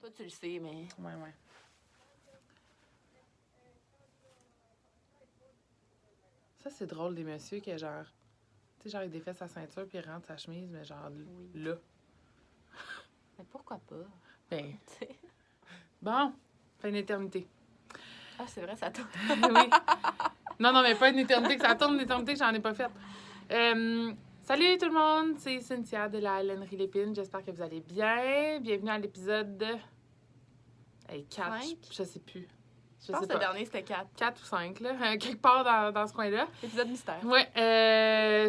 Toi, tu le sais, mais... Ouais. Ça, c'est drôle des messieurs qui, genre... Tu sais, genre, il défait sa ceinture puis il rentre sa chemise, mais genre, là. Mais pourquoi pas? Ben, Tu sais. bon, fait une éternité. Ah, c'est vrai, ça tourne. Oui. Non, mais pas une éternité, que ça tourne une éternité, j'en ai pas fait. Salut tout le monde, c'est Cynthia de la Lainerie Lépine. J'espère que vous allez bien. Bienvenue à l'épisode 4, je sais plus. Je pense que le dernier, c'était 4. 4 ou 5, là, quelque part dans ce coin-là. Épisode mystère. Ouais,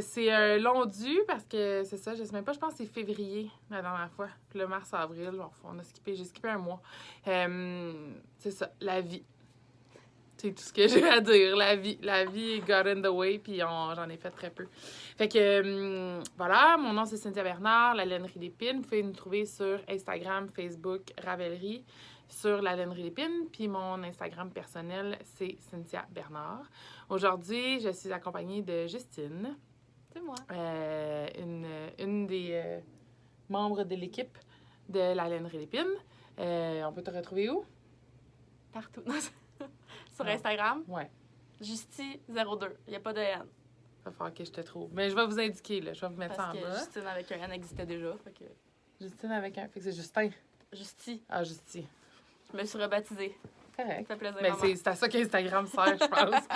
c'est un long dû parce que c'est ça, je sais même pas, je pense que c'est février la dernière fois. Puis le mars-avril, on a skippé, j'ai skippé un mois. C'est ça, la vie. C'est tout ce que j'ai à dire, la vie got in the way, puis j'en ai fait très peu. Fait que, voilà, mon nom c'est Cynthia Bernard, la Lainerie Lépine. Vous pouvez nous trouver sur Instagram, Facebook, Ravellerie, sur la Lainerie Lépine, puis mon Instagram personnel, c'est Cynthia Bernard. Aujourd'hui, je suis accompagnée de Justine. C'est moi. Une des membres de l'équipe de la Lainerie Lépine. On peut te retrouver où? Partout. Sur Instagram. Ouais. Justy02. Il n'y a pas de N. Il va falloir que je te trouve. Mais je vais vous indiquer, là. Je vais vous mettre ça en bas. Parce que Justine avec un N existait déjà. Fait que... Justine avec un... Fait que c'est Justin. Justy. Ah, Justy. Je me suis rebaptisée. Correct. Ça fait plaisir, mais c'est à ça qu'Instagram sert, je pense.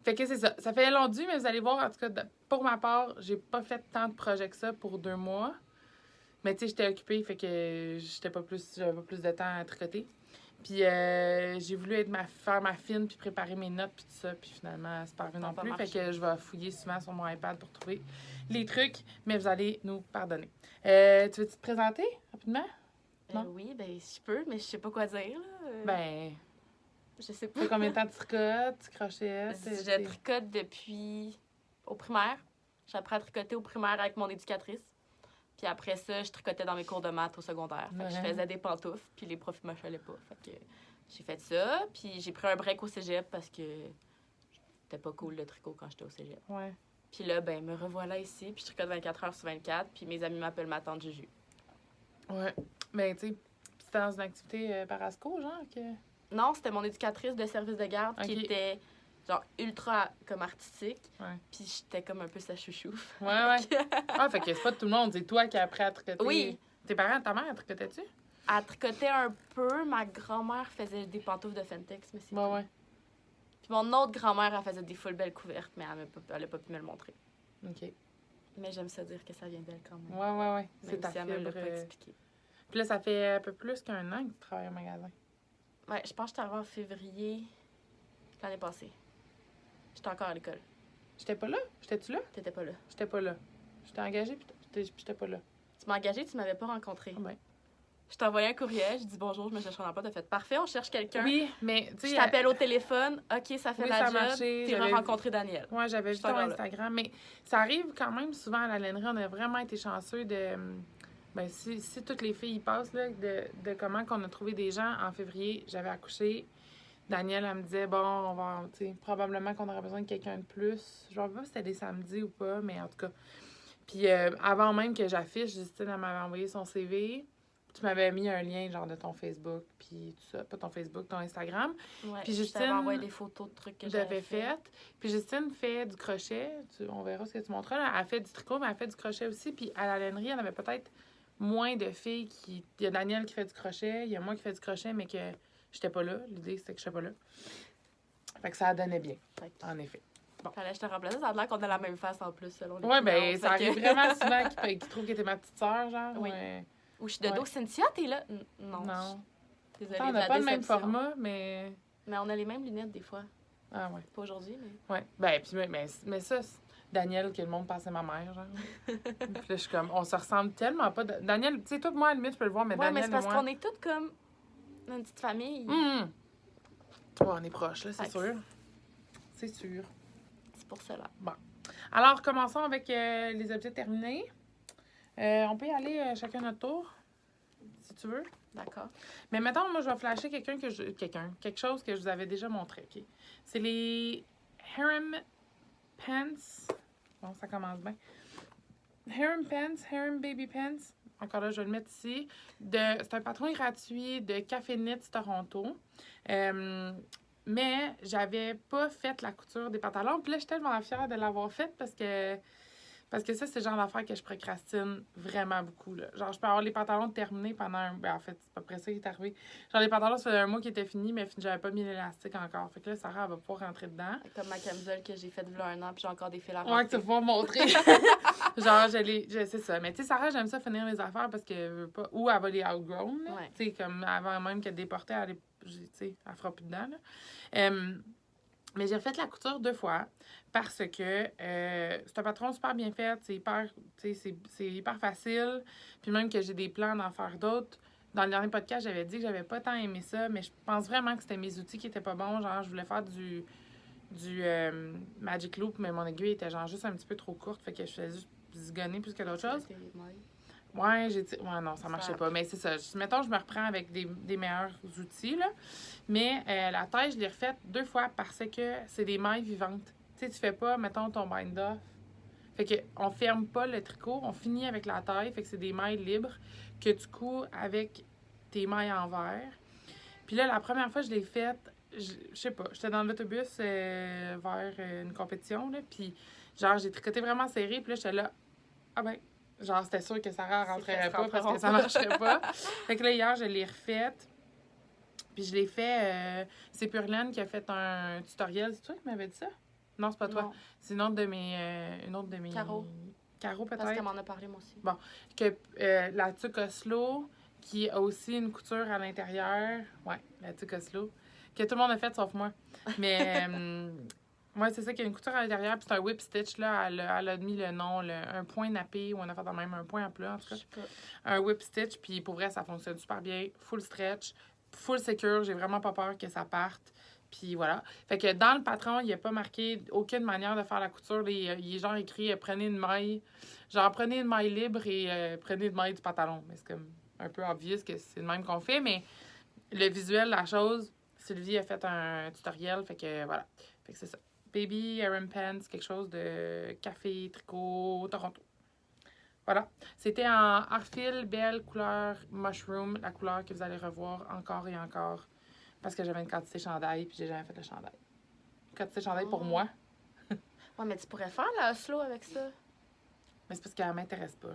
Fait que c'est ça. Ça fait long dû, mais vous allez voir, en tout cas, pour ma part, j'ai pas fait tant de projets que ça pour 2 mois. Mais tu sais, j'étais occupée, fait que j'avais pas plus de temps à tricoter. Puis j'ai voulu faire ma fine, puis préparer mes notes, puis tout ça. Puis finalement, c'est pas arrivé non plus. Fait que je vais fouiller souvent sur mon iPad pour trouver les trucs. Mais vous allez nous pardonner. Tu veux-tu te présenter rapidement? Non? Oui, ben je peux, mais je sais pas quoi dire. Là. Ben, je sais pas. ça fait combien de temps tu tricotes, tu crochettes? Je tricote depuis au primaire. J'apprends à tricoter au primaire avec mon éducatrice. Puis après ça, je tricotais dans mes cours de maths au secondaire. Fait que je faisais des pantoufles, puis les profs ne m'achalaient pas. Fait que j'ai fait ça, puis j'ai pris un break au cégep parce que c'était pas cool le tricot quand j'étais au cégep. Ouais. Puis là, ben, me revoilà ici, puis je tricote 24 heures sur 24, puis mes amis m'appellent ma tante Juju. Ouais. Ben, tu sais, c'était dans une activité parasco, genre, que... Non, c'était mon éducatrice de service de garde qui était, genre, ultra, comme, artistique. Ouais. Puis j'étais comme un peu sa chouchou. Ouais. Ah, fait que c'est pas tout le monde, c'est toi qui as appris à tricoter. Oui. Tes parents, ta mère, tricotait-tu? Elle tricotait un peu. Ma grand-mère faisait des pantoufles de Fentex, mais c'est Ouais. Puis mon autre grand-mère, elle faisait des full belles couvertes, mais elle a pas pu me le montrer. OK. Mais j'aime ça dire que ça vient d'elle quand même. Ouais. C'est ta fibre. Elle me l'a pas expliqué. Puis là, ça fait un peu plus qu'un an que tu travailles au magasin. Ouais, je pense que j'étais arrivée en février l'année passée. J'étais encore à l'école. J'étais pas là? J'étais-tu là? T'étais pas là. J'étais pas là. J'étais engagée, puis j'étais pas là. Tu m'as engagée, tu m'avais pas rencontrée. Ah ben. Je t'ai envoyé un courriel, je dis bonjour, je me cherche un emploi. T'as fait parfait, on cherche quelqu'un. Oui, mais tu sais. Je t'appelle au téléphone, OK, ça fait la job. T'es rencontré Daniel. Ouais, j'avais vu ton Instagram. Mais ça arrive quand même souvent à la lainerie. On a vraiment été chanceux de. Ben, si toutes les filles y passent, là, de comment qu'on a trouvé des gens en février, j'avais accouché. Daniel, elle me disait, bon, on va, tu sais, probablement qu'on aurait besoin de quelqu'un de plus. Je ne sais pas si c'était des samedis ou pas, mais en tout cas. Puis avant même que j'affiche, Justine, elle m'avait envoyé son CV. Tu m'avais mis un lien, genre, de ton Facebook, puis tout ça. Pas ton Facebook, ton Instagram. Ouais, puis Justine envoyé des photos de trucs que j'avais fait. Puis Justine fait du crochet. On verra ce que tu montreras. Là. Elle fait du tricot, mais elle fait du crochet aussi. Puis à la lainerie, elle avait peut-être moins de filles qui... Il y a Daniel qui fait du crochet, il y a moi qui fais du crochet, mais que j'étais pas là. L'idée, c'était que je n'étais pas là. Fait que ça donnait bien, en effet. Bon. Fallait que je te remplace. Ça a l'air qu'on a la même face en plus, selon les ouais, ben ça arrive vraiment souvent qu'ils trouvent que t'es ma petite sœur, genre. Oui. Ou je suis de dos. Cynthia, t'es là? Non. Désolée, on n'a pas le même format, mais... Mais on a les mêmes lunettes, des fois. Ah ouais. Pas aujourd'hui, mais... Ouais. Ben, puis, mais ça, Daniel, que le monde pensait ma mère, genre. Puis là, je suis comme, on se ressemble tellement pas. Daniel, tu sais, toi, moi, à la limite, je peux le voir, mais Daniel, mais c'est parce qu'on est toutes comme une petite famille. Ouais, on est proches, là, c'est sûr. C'est sûr. C'est pour cela. Bon. Alors, commençons avec les objets terminés. On peut y aller chacun notre tour, si tu veux. D'accord. Mais mettons, moi, je vais flasher quelque chose que je vous avais déjà montré, OK? C'est les harem pants. Bon, ça commence bien. Harem Baby Pants. Encore là, je vais le mettre ici. C'est un patron gratuit de Café Knits Toronto. Mais j'avais pas fait la couture des pantalons. Puis là, je suis tellement fière de l'avoir faite parce que ça, c'est le genre d'affaire que je procrastine vraiment beaucoup. Là. Genre, je peux avoir les pantalons terminés pendant un... Ben, en fait, c'est pas près ça qui est arrivé. Genre, les pantalons, ça faisait un mois qui étaient finis, mais j'avais pas mis l'élastique encore. Fait que là, Sarah, elle va pouvoir rentrer dedans. Comme ma camisole que j'ai faite il y a un an, puis j'ai encore des fils à Ouais, rentrer. que tu vas pouvoir montrer. Genre, c'est ça. Mais tu sais, Sarah, j'aime ça finir les affaires parce qu'elle veut pas... Ou elle va les outgrown, là. Ouais. Tu sais, comme avant même qu'elle déportait, tu sais, elle fera plus dedans, là. Mais j'ai refait la couture 2 fois parce que c'est un patron super bien fait, c'est hyper facile. Puis même que j'ai des plans d'en faire d'autres. Dans le dernier podcast, j'avais dit que j'avais pas tant aimé ça, mais je pense vraiment que c'était mes outils qui étaient pas bons. Genre, je voulais faire du Magic Loop, mais mon aiguille était genre juste un petit peu trop courte, fait que je faisais juste zigonner plus que d'autres choses. Ouais, ouais, non, ça marchait pas. Mais c'est ça. Mettons, je me reprends avec des meilleurs outils, là. Mais la taille, je l'ai refaite 2 fois parce que c'est des mailles vivantes. Tu sais, tu fais pas, mettons, ton bind-off. Fait que on ferme pas le tricot, on finit avec la taille. Fait que c'est des mailles libres que tu couds avec tes mailles en verre. Puis là, la première fois, je l'ai faite, je sais pas, j'étais dans l'autobus vers une compétition, là. Puis genre, j'ai tricoté vraiment serré. Puis là, j'étais là, ah ben... Genre, c'était sûr que Sarah rentrerait pas parce que ça marcherait pas. Fait que là, hier, je l'ai refaite. Puis je l'ai fait... c'est Purlaine qui a fait un tutoriel. C'est toi qui m'avais dit ça? Non, c'est pas toi. C'est une autre de mes... Caro. Caro, peut-être? Parce qu'elle m'en a parlé, moi aussi. Bon. Que la tuque Oslo, qui a aussi une couture à l'intérieur. Ouais, la tuque Oslo. Que tout le monde a fait, sauf moi. Mais... ouais, c'est ça, qu'il y a une couture à l'intérieur, puis c'est un whip stitch, là. Elle a mis le nom, un point nappé, ou on a fait même un point à plat, en tout cas. Un whip stitch, puis pour vrai, ça fonctionne super bien. Full stretch, full secure, j'ai vraiment pas peur que ça parte. Puis voilà. Fait que dans le patron, il n'y a pas marqué aucune manière de faire la couture. Il est genre écrit prenez une maille. Genre, prenez une maille libre et prenez une maille du pantalon. Mais c'est comme un peu obvious que c'est le même qu'on fait, mais le visuel, la chose, Sylvie a fait un tutoriel, fait que voilà. Fait que c'est ça. Baby Harem Pants, quelque chose de café, tricot, Toronto. Voilà. C'était en Arfil, belle couleur mushroom, la couleur que vous allez revoir encore et encore. Parce que j'avais une quantité chandail, puis j'ai jamais fait le chandail. Une quantité chandail pour moi. Ouais, mais tu pourrais faire la Oslo avec ça. Mais c'est parce qu'elle m'intéresse pas.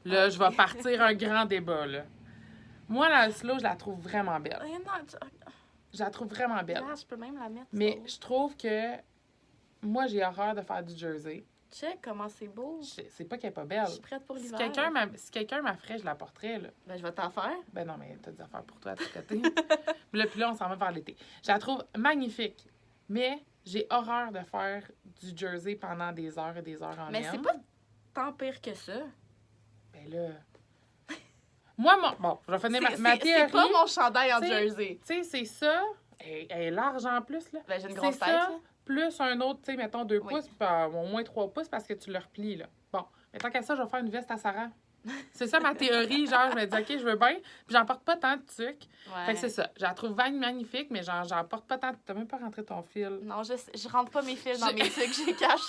Là, je vais partir un grand débat, là. Moi, la Oslo, je la trouve vraiment belle. Je la trouve vraiment belle. Là, je peux même la mettre. Mais je trouve que moi, j'ai horreur de faire du jersey. Check comment c'est beau. C'est pas qu'elle est pas belle. Je suis prête pour l'hiver. Si quelqu'un m'affrait, je la porterais, là. Ben, je vais t'en faire. Ben non, mais t'as des affaires pour toi à tricoter. Puis là, on s'en va vers l'été. Je la trouve magnifique. Mais j'ai horreur de faire du jersey pendant des heures et des heures en Mais laine. c'est pas tant pire que ça. Ben là... Moi, bon, je vais finir ma théorie. C'est pas mon chandail en jersey. Tu sais, c'est ça. Elle est large en plus, là. Ben, j'ai une grosse tête, ça, là. plus un autre, tu sais, mettons 2 pouces, puis au moins 3 pouces parce que tu le replies, là. Bon, mais tant qu'à ça, je vais faire une veste à Sarah. C'est ça ma théorie, genre, je me dis, OK, je veux bien. Puis j'en porte pas tant de trucs. Ouais. Fait que c'est ça. Je la trouve magnifique, mais genre, j'en porte pas tant. T'as même pas rentré ton fil. Non, je rentre pas mes fils dans mes trucs, je les cache.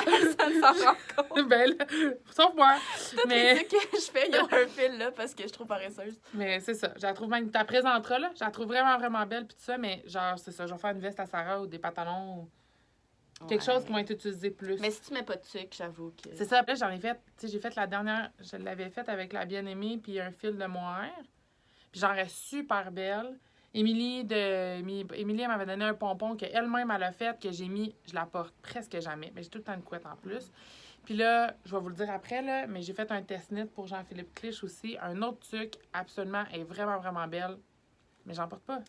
Personne s'en rend compte. Ben là, sauf moi. Toutes les trucs que je fais, il y a un fil là parce que je suis trop paresseuse. Mais c'est ça. Je la trouve magnifique. Tu la présenteras, là. Je la trouve vraiment, vraiment belle, puis tout ça, mais genre, c'est ça. Je vais faire une veste à Sarah ou des pantalons ou quelque chose qui va être utilisé plus. Mais si tu mets pas de sucre, j'avoue que... C'est ça. Là, j'en ai fait... Tu sais, j'ai fait la dernière... Je l'avais faite avec la bien-aimée puis un fil de mohair. Puis j'en reste super belle. Émilie, elle m'avait donné un pompon qu'elle-même, elle a fait, que j'ai mis... Je la porte presque jamais. Mais j'ai tout le temps une couette en plus. Puis là, je vais vous le dire après, là, mais j'ai fait un test knit pour Jean-Philippe Clich aussi. Un autre truc, absolument, est vraiment, vraiment belle. Mais j'en porte pas.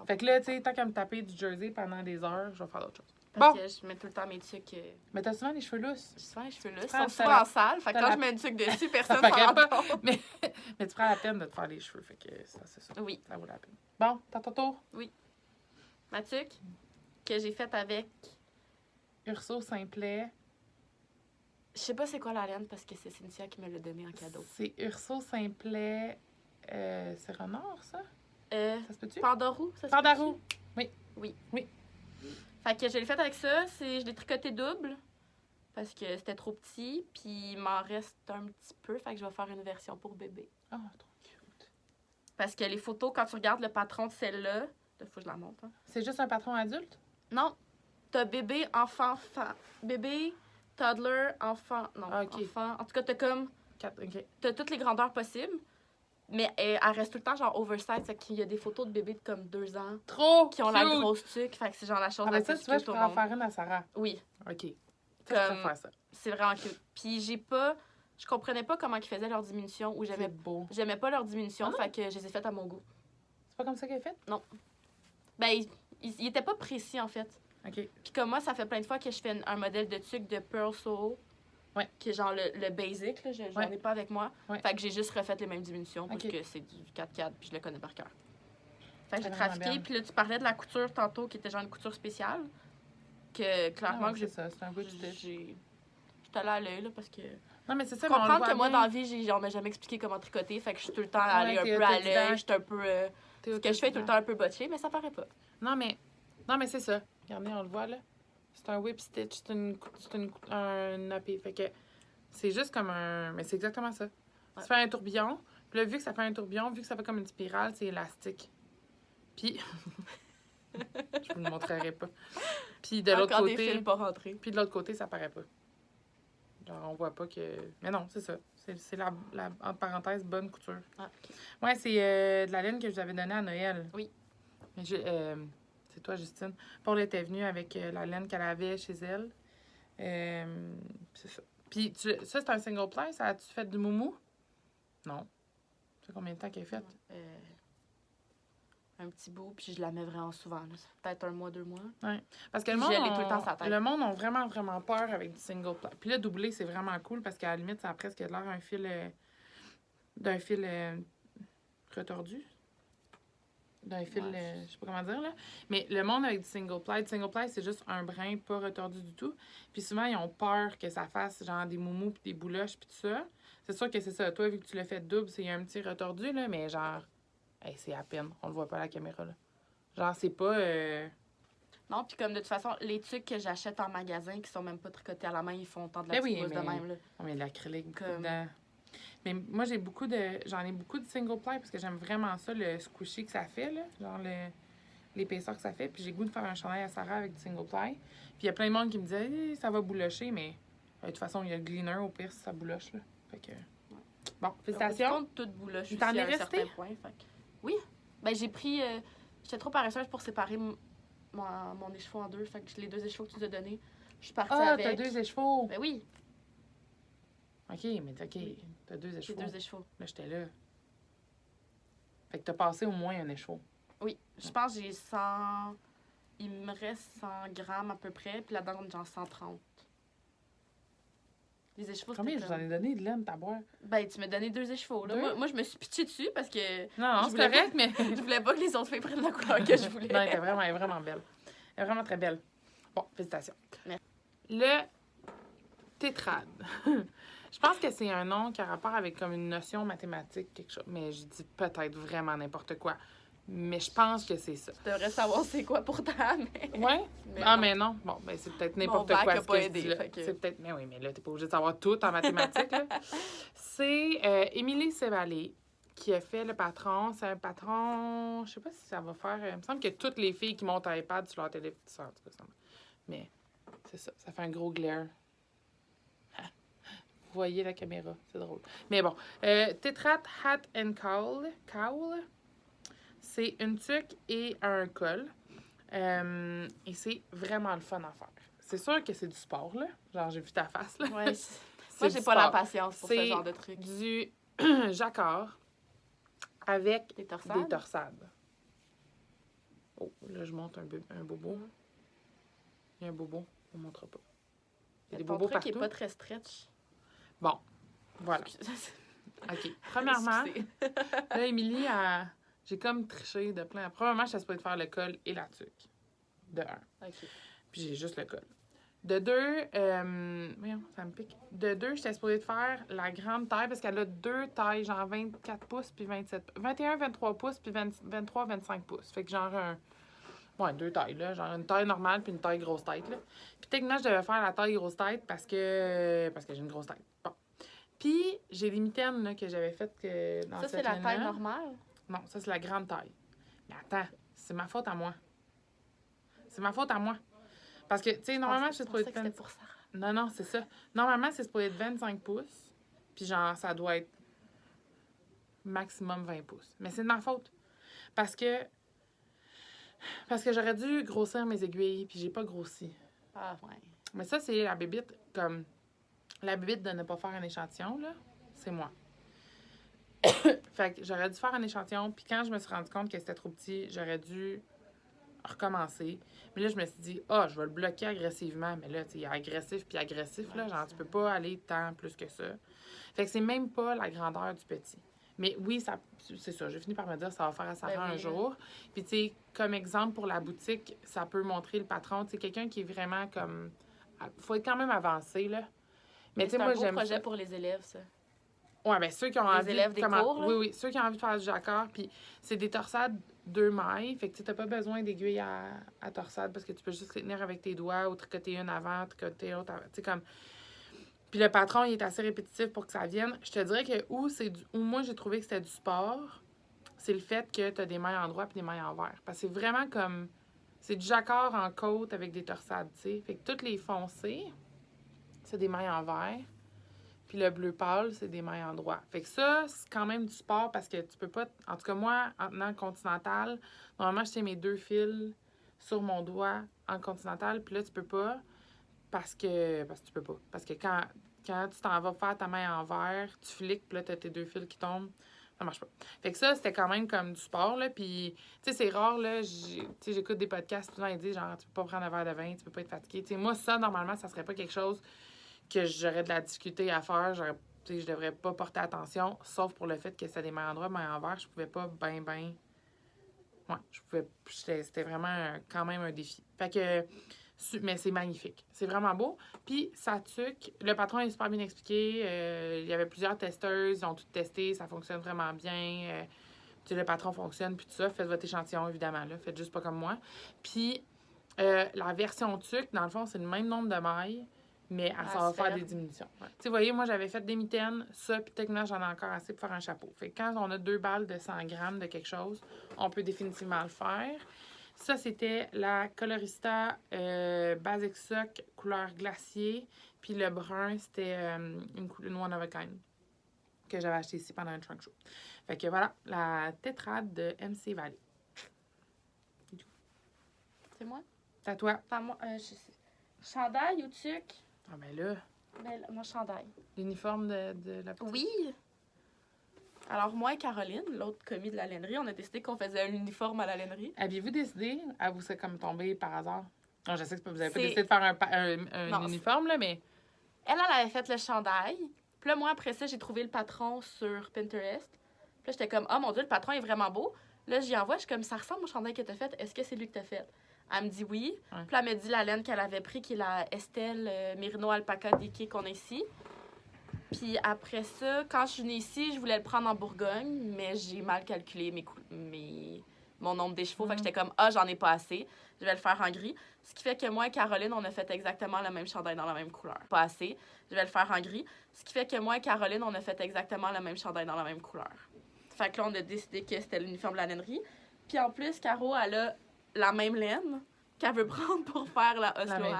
Fait que là, tu sais, tant qu'à me taper du jersey pendant des heures, je vais faire d'autres choses. Parce que je mets tout le temps mes trucs... Mais t'as souvent les cheveux lousses. J'ai souvent les cheveux lousses. Ils sont souvent en salle. Fait que quand je mets une tuque dessus, personne ne s'en rend compte. Mais tu prends la peine de te faire les cheveux. Fait que ça, c'est ça. Oui. Ça vaut la peine. Bon, t'as ton tour? Oui. Ma tuque, que j'ai faite avec... Urso Simplet. Je sais pas c'est quoi la laine parce que c'est Cynthia qui me l'a donné en cadeau. C'est Urso Simplet. C'est renard, ça? Ça se peut-tu? Pandarou, ça se Pandarou. Oui. Fait que je l'ai faite avec ça. Je l'ai tricoté double. parce que c'était trop petit, puis il m'en reste un petit peu, fait que je vais faire une version pour bébé. Ah, trop cute. Parce que les photos, quand tu regardes le patron de celle-là, il faut que je la montre. Hein. C'est juste un patron adulte? Non, t'as bébé, enfant, bébé, toddler, enfant, non, OK. enfant. En tout cas, t'as comme, 4, OK. t'as toutes les grandeurs possibles, mais elle reste tout le temps genre oversize, fait qu'il y a des photos de bébés de comme 2 ans Trop qui ont la grosse tuque, fait que c'est genre la chose Ah, la ben ça, plus tu vois, je cute au pourrais en monde. faire une à Sarah. Oui, OK. Ça, je Comme- préfère ça. c'est vraiment cute. Puis je comprenais pas comment ils faisaient leur diminution, ou C'est beau. j'aimais pas leur diminution, Ah non? fait que je les ai faites à mon goût. C'est pas comme ça qu'elle est faite? Ben, il était pas précis, en fait. OK. Puis comme moi, ça fait plein de fois que je fais un modèle de tuque de Pearl Soho. Ouais. Qui est genre le basic, là. J'en Ouais. ai pas avec moi. Ouais. Fait que j'ai juste refait les mêmes diminutions parce Ok. que c'est du 4x4 puis je le connais par cœur. Fait que j'ai C'est vraiment trafiqué. belle. Puis là, tu parlais de la couture tantôt qui était genre une couture spéciale. Que clairement Ah, que c'est ça, c'est un good stitch. J'étais allée à l'œil, là, parce que. Non, mais c'est ça, mais on le Comprendre voit que moi, bien. dans la vie, on m'a jamais expliqué comment tricoter. Fait que je suis tout le temps Ouais, allée t'es un peu à autodidacte. l'œil. J'étais un peu. T'es Ce que je fais est tout le autodidacte. temps un peu botché, mais ça paraît pas. Non, mais c'est ça. Regardez, on le voit, là. C'est un whip stitch, un nappé. Fait que c'est juste comme un... Mais c'est exactement ça. Ouais. Tu fais un tourbillon. Puis là, vu que ça fait un tourbillon, vu que ça fait comme une spirale, c'est élastique. Puis... je vous le montrerai pas. Puis de l'autre Encore des côté... fils pas rentrés. Puis de l'autre côté, ça paraît pas. Genre, on voit pas que... Mais non, c'est ça. C'est la, entre parenthèses, bonne couture. Ah, ok. Ouais, c'est de la laine que je vous avais donnée à Noël. Oui. Mais c'est toi, Justine. Paul était venue avec la laine qu'elle avait chez elle. C'est ça. Puis ça, c'est un single ply. Ça as-tu fait du moumou? Non. Ça fait combien de temps qu'elle est faite? Un petit bout, puis je la mets vraiment souvent. Là. Ça fait peut-être 1 mois, 2 mois. Parce que le Puis monde, je l'ai tout le temps sur la tête. le monde a vraiment, vraiment peur avec du single ply. Puis là, doublé, c'est vraiment cool parce qu'à la limite, ça a presque l'air d'un fil retordu. D'un fil, Ouais. je sais pas comment dire, là. Mais le monde avec du single ply, c'est juste un brin pas retordu du tout. Puis souvent, ils ont peur que ça fasse genre des moumous puis des bouloches puis tout ça. C'est sûr que c'est ça. Toi, vu que tu l'as fait double, c'est un petit retordu, là, mais genre, hey, c'est à peine. On le voit pas à la caméra, là. Genre, c'est pas... Non, puis comme de toute façon, les trucs que j'achète en magasin qui sont même pas tricotés à la main, ils font tant de la Ben petite oui, mousse de mais- même. Là. Non, mais l'acrylique, beaucoup Comme- dedans. Mais moi, j'en ai beaucoup de single ply parce que j'aime vraiment ça, le squishy que ça fait, là. Genre l'épaisseur que ça fait. Puis j'ai le goût de faire un chandail à Sarah avec du single ply. Puis il y a plein de monde qui me disait, hey, ça va boulocher, mais de toute façon, il y a le gleaner au pire si ça bouloche, là. Fait que. Bon, félicitations. On toute bouloche Il t'en aussi est à un resté? certain point. Fait que- Oui. Ben, j'ai pris... J'étais trop paresseuse pour séparer mon écheveau en deux. Fait que les 2 écheveaux que tu nous as donnés, je suis partie Ah, avec. t'as 2 écheveaux. Ben oui, OK, mais OK, t'as 2 j'ai écheveaux. 2 écheveaux. Là, j'étais là. Fait que t'as passé au moins un écheveau. Oui, je pense que j'ai 100... Il me reste 100 grammes à peu près, puis là-dedans, on est genre 130. Les écheveaux, Combien je c'était vous en ai donné de laine, ta boire? Ben, tu m'as donné 2 écheveaux. Là. Deux? Moi, je me suis pitchée dessus parce que Non, Je c'est voulais correct, mais... je voulais pas que les autres filles prennent la couleur que je voulais. Non, elle est vraiment belle. Elle est vraiment très belle. Bon, félicitations. Merci. Le tétrade. Je pense que c'est un nom qui a rapport avec comme une notion mathématique, quelque chose. Mais je dis peut-être vraiment n'importe quoi. Mais je pense que c'est ça. Tu devrais savoir c'est quoi pourtant, mais... Ouais? mais Ah, non. mais non. Bon, ben c'est peut-être n'importe bac quoi a ce pas que je aidé, dis là. fait que- C'est peut-être... Mais oui, mais là, t'es pas obligé de savoir tout en mathématiques, là. C'est Émilie Sévalé qui a fait le patron. C'est un patron... Je sais pas si ça va faire... il me semble que toutes les filles qui montent un iPad sur leur téléphone... En tout cas, ça... Mais c'est ça. Ça fait un gros glare. Vous voyez la caméra. C'est drôle. Mais bon. Tétrate Hat and Cowl. Cowl. C'est une tuque et un col. Et c'est vraiment le fun à faire. C'est sûr que c'est du sport, là. Genre, j'ai vu ta face, là. Ouais, C'est moi, du j'ai pas la sport. patience pour ce C'est genre de truc. du jacquard avec Des torsades? des torsades. Oh, là, je monte un bobo. Il y a un bobo. On ne montrera pas. Il y a des Ton bobos truc est partout. pas très stretch. Bon, voilà. OK. Premièrement, Excusez. là, Émilie, j'ai comme triché de plein. Premièrement, je suis supposée faire le col et la tuque. De 1. OK. Puis j'ai juste le col. De 2, voyons, ça me pique. De 2, j'étais supposée de faire la grande taille parce qu'elle a 2 tailles, genre 24 pouces puis 27... 21, 23 pouces puis 23, 25 pouces. Fait que genre Ouais, 2 tailles, là. Genre une taille normale puis une taille grosse tête, là. Puis techniquement, je devais faire la taille grosse tête parce que j'ai une grosse tête. Bon. Puis j'ai des mitaines, là, que j'avais faites dans Ça, cette c'est la taille laine-là. normale? Non, ça, c'est la grande taille. Mais attends, c'est ma faute à moi. C'est ma faute à moi. Parce que, tu sais, normalement, c'est pour pensais être... que c'était pour ça. Non, non, c'est ça. Normalement, c'est pour être 25 pouces. Puis genre, ça doit être maximum 20 pouces. Mais c'est de ma faute. Parce que j'aurais dû grossir mes aiguilles, puis j'ai pas grossi. Ah, ouais. Mais ça, c'est la bébite, comme... La bébite de ne pas faire un échantillon, là, c'est moi. Fait que j'aurais dû faire un échantillon, puis quand je me suis rendu compte que c'était trop petit, j'aurais dû recommencer. Mais là, je me suis dit, je vais le bloquer agressivement. Mais là, tu sais, il y a agressif puis agressif, là. Genre, tu peux pas aller tant plus que ça. Fait que c'est même pas la grandeur du petit. Mais oui, ça, c'est ça. J'ai fini par me dire, ça va faire à Sarah un jour. Puis, tu sais, comme exemple pour la boutique, ça peut montrer le patron. Tu sais, quelqu'un qui est vraiment comme... Faut être quand même avancé, là. Mais tu sais, moi, j'aime projet ça. pour les élèves, ça. Ouais, bien, ceux qui ont envie... élèves des cours, là? Oui, ceux qui ont envie de faire du jacquard. Puis, c'est des torsades 2 mailles. Fait que tu n'as pas besoin d'aiguilles à torsade parce que tu peux juste les tenir avec tes doigts ou tricoter une avant, tricoter l'autre avant. Tu sais, comme... Puis le patron, il est assez répétitif pour que ça vienne. Je te dirais que où moi, j'ai trouvé que c'était du sport, c'est le fait que tu as des mailles en droit et des mailles en vert. Parce que c'est vraiment comme... C'est du jacquard en côte avec des torsades, tu sais. Fait que toutes les foncées, c'est des mailles en vert. Puis le bleu pâle, c'est des mailles en droit. Fait que ça, c'est quand même du sport parce que tu peux pas... En tout cas, moi, en tenant continental, normalement, je tiens mes 2 fils sur mon doigt en continental. Puis là, tu peux pas parce que tu peux pas. Parce que quand tu t'en vas faire ta main en vert, tu fliques, puis là, t'as tes 2 fils qui tombent. Ça marche pas. Fait que ça, c'était quand même comme du sport, là. Puis, tu sais, c'est rare, là. J'écoute des podcasts, tout le temps, ils disent, genre, tu peux pas prendre un verre de vin, tu peux pas être fatigué. Tu sais, moi, ça, normalement, ça serait pas quelque chose que j'aurais de la difficulté à faire. Je devrais pas porter attention, sauf pour le fait que c'était des mains en droit, mains en vert. Je pouvais pas ben... Ouais, c'était vraiment quand même un défi. Fait que... Mais c'est magnifique. C'est vraiment beau. Puis, ça tuque. Le patron est super bien expliqué. Il y avait plusieurs testeuses. Ils ont tout testé. Ça fonctionne vraiment bien. Tu sais, le patron fonctionne. Puis tout ça. Faites votre échantillon, évidemment. Là. Faites juste pas comme moi. Puis, la version tuque, dans le fond, c'est le même nombre de mailles. Mais ça va faire des diminutions. Ouais. Tu sais, vous voyez, moi, j'avais fait des mitaines. Ça, puis techniquement, j'en ai encore assez pour faire un chapeau. Fait que quand on a 2 balles de 100 grammes de quelque chose, on peut définitivement le faire. Ça, c'était la Colorista Basic Sock couleur glacier. Puis le brun, c'était une one of a kind que j'avais acheté ici pendant un trunk show. Fait que voilà, la tétrade de MC Valley. C'est moi? C'est à toi. Enfin, moi, chandail ou tuc? Ah ben là, Moi, chandail. l'uniforme de la petite. Oui! Alors, moi et Caroline, l'autre commis de la lainerie, on a décidé qu'on faisait un uniforme à la lainerie. Aviez-vous décidé, à vous c'est comme tombé par hasard? Non, je sais que vous n'avez pas décidé de faire un uniforme, là, mais... Elle avait fait le chandail. Puis là, moi, après ça, j'ai trouvé le patron sur Pinterest. Puis là, j'étais comme, oh mon Dieu, le patron est vraiment beau. Là, j'y envoie, je suis comme, ça ressemble au chandail que t'as fait. Est-ce que c'est lui que t'as fait? Elle me dit oui. Ouais. Puis là, elle me dit la laine qu'elle avait pris, qui est la Estelle Merino Alpaca Diki qu'on a ici. Puis après ça, quand je suis venue ici, je voulais le prendre en Bourgogne, mais j'ai mal calculé mon nombre d'écheveaux. Fait que j'étais comme, j'en ai pas assez. Je vais le faire en gris. Ce qui fait que moi et Caroline, on a fait exactement le même chandail dans la même couleur. Pas assez. Je vais le faire en gris. Ce qui fait que moi et Caroline, on a fait exactement le même chandail dans la même couleur. Fait que là, on a décidé que c'était l'uniforme de la lainerie. Puis en plus, Caro, elle a la même laine qu'elle veut prendre pour faire la Oslo.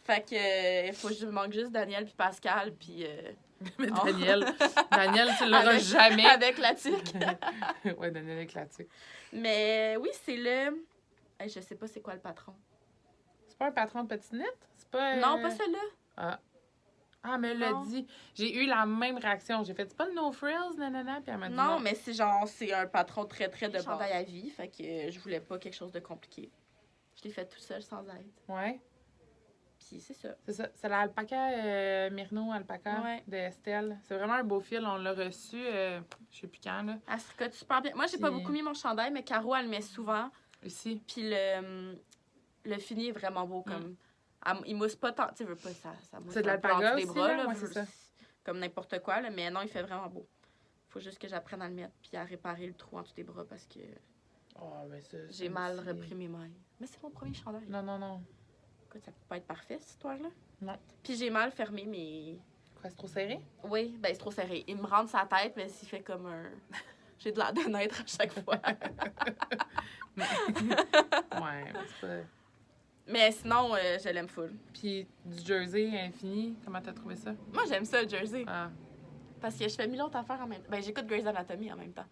Fait que il manque juste Daniel puis Pascal puis mais Daniel, tu l'auras jamais. Avec la tuque. Ouais, Daniel avec la tuque. Mais oui, c'est le je sais pas c'est quoi le patron. C'est pas un patron de patinette? C'est pas Non, pas celui-là. Ah, mais elle l'a dit. J'ai eu la même réaction. J'ai fait, c'est pas le No Frills, nanana, puis elle m'a dit non. Non, mais c'est un patron très de chandail à vie, fait que je voulais pas quelque chose de compliqué. Je l'ai fait tout seul sans aide. Ouais. Puis c'est ça. C'est ça. C'est l'alpaca Myrno Alpaca de Estelle. C'est vraiment un beau fil. On l'a reçu, je sais plus quand, là. Elle se tricote super bien. Moi, j'ai pas beaucoup mis mon chandail, mais Caro, elle le met souvent. Ici. Puis le fini est vraiment beau, comme... Il mousse pas tant... Tu sais, pas ça mousse. C'est de l'alpaga aussi, bras, là, ouais, c'est ça. Comme n'importe quoi, là, mais non, il fait vraiment beau. Faut juste que j'apprenne à le mettre puis à réparer le trou en dessous des bras parce que... Oh, ben ça, J'ai mal repris mes mailles. Mais c'est mon premier chandail. Non, non, non. Écoute, ça peut pas être parfait, cette histoire-là. Non. Puis j'ai mal fermé mes... Quoi, c'est trop serré? Oui, ben c'est trop serré. Il me rentre sa tête, mais s'il fait comme un... J'ai de l'air de naître à chaque fois. Ouais, c'est pas... Mais sinon, je l'aime full. Puis du jersey infini, comment t'as trouvé ça? Moi, j'aime ça, le jersey. Ah, Parce que je fais mille autres affaires en même temps. Ben, j'écoute Grey's Anatomy en même temps.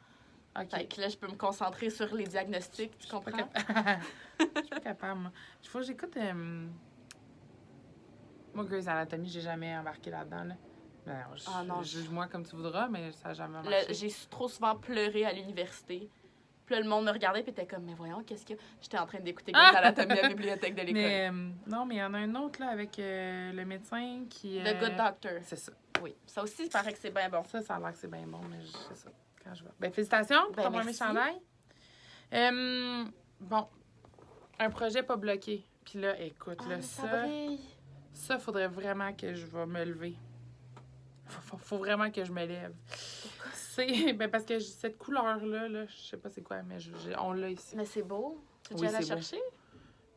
ok. Fait que là, je peux me concentrer sur les diagnostics, tu comprends? Je suis pas capable, moi. Il faut que j'écoute... Moi, Grey's Anatomy, j'ai jamais embarqué là-dedans, là. Ben, non, juge-moi comme tu voudras, mais ça n'a jamais marché. J'ai trop souvent pleuré à l'université. Puis là, le monde me regardait et était comme, mais voyons, qu'est-ce que... J'étais en train d'écouter Grey's Anatomy à la bibliothèque de l'école. Mais non, mais il y en a un autre, là, avec le médecin qui... The Good Doctor. C'est ça. Oui. Ça aussi, il paraît que c'est bien bon. Ça a l'air que c'est bien bon, mais c'est ça. Quand je vois. Ben, félicitations pour Ben, ton premier merci. chandail. Bon, un projet pas bloqué. Puis là, écoute, Ah, là, mais ça brille. ça, faudrait vraiment que je vais me lever. Faut vraiment que je me lève. C'est ben parce que cette couleur-là, là, je sais pas c'est quoi, mais on l'a ici. Mais c'est beau. Tu Oui, vas la c'est beau. chercher?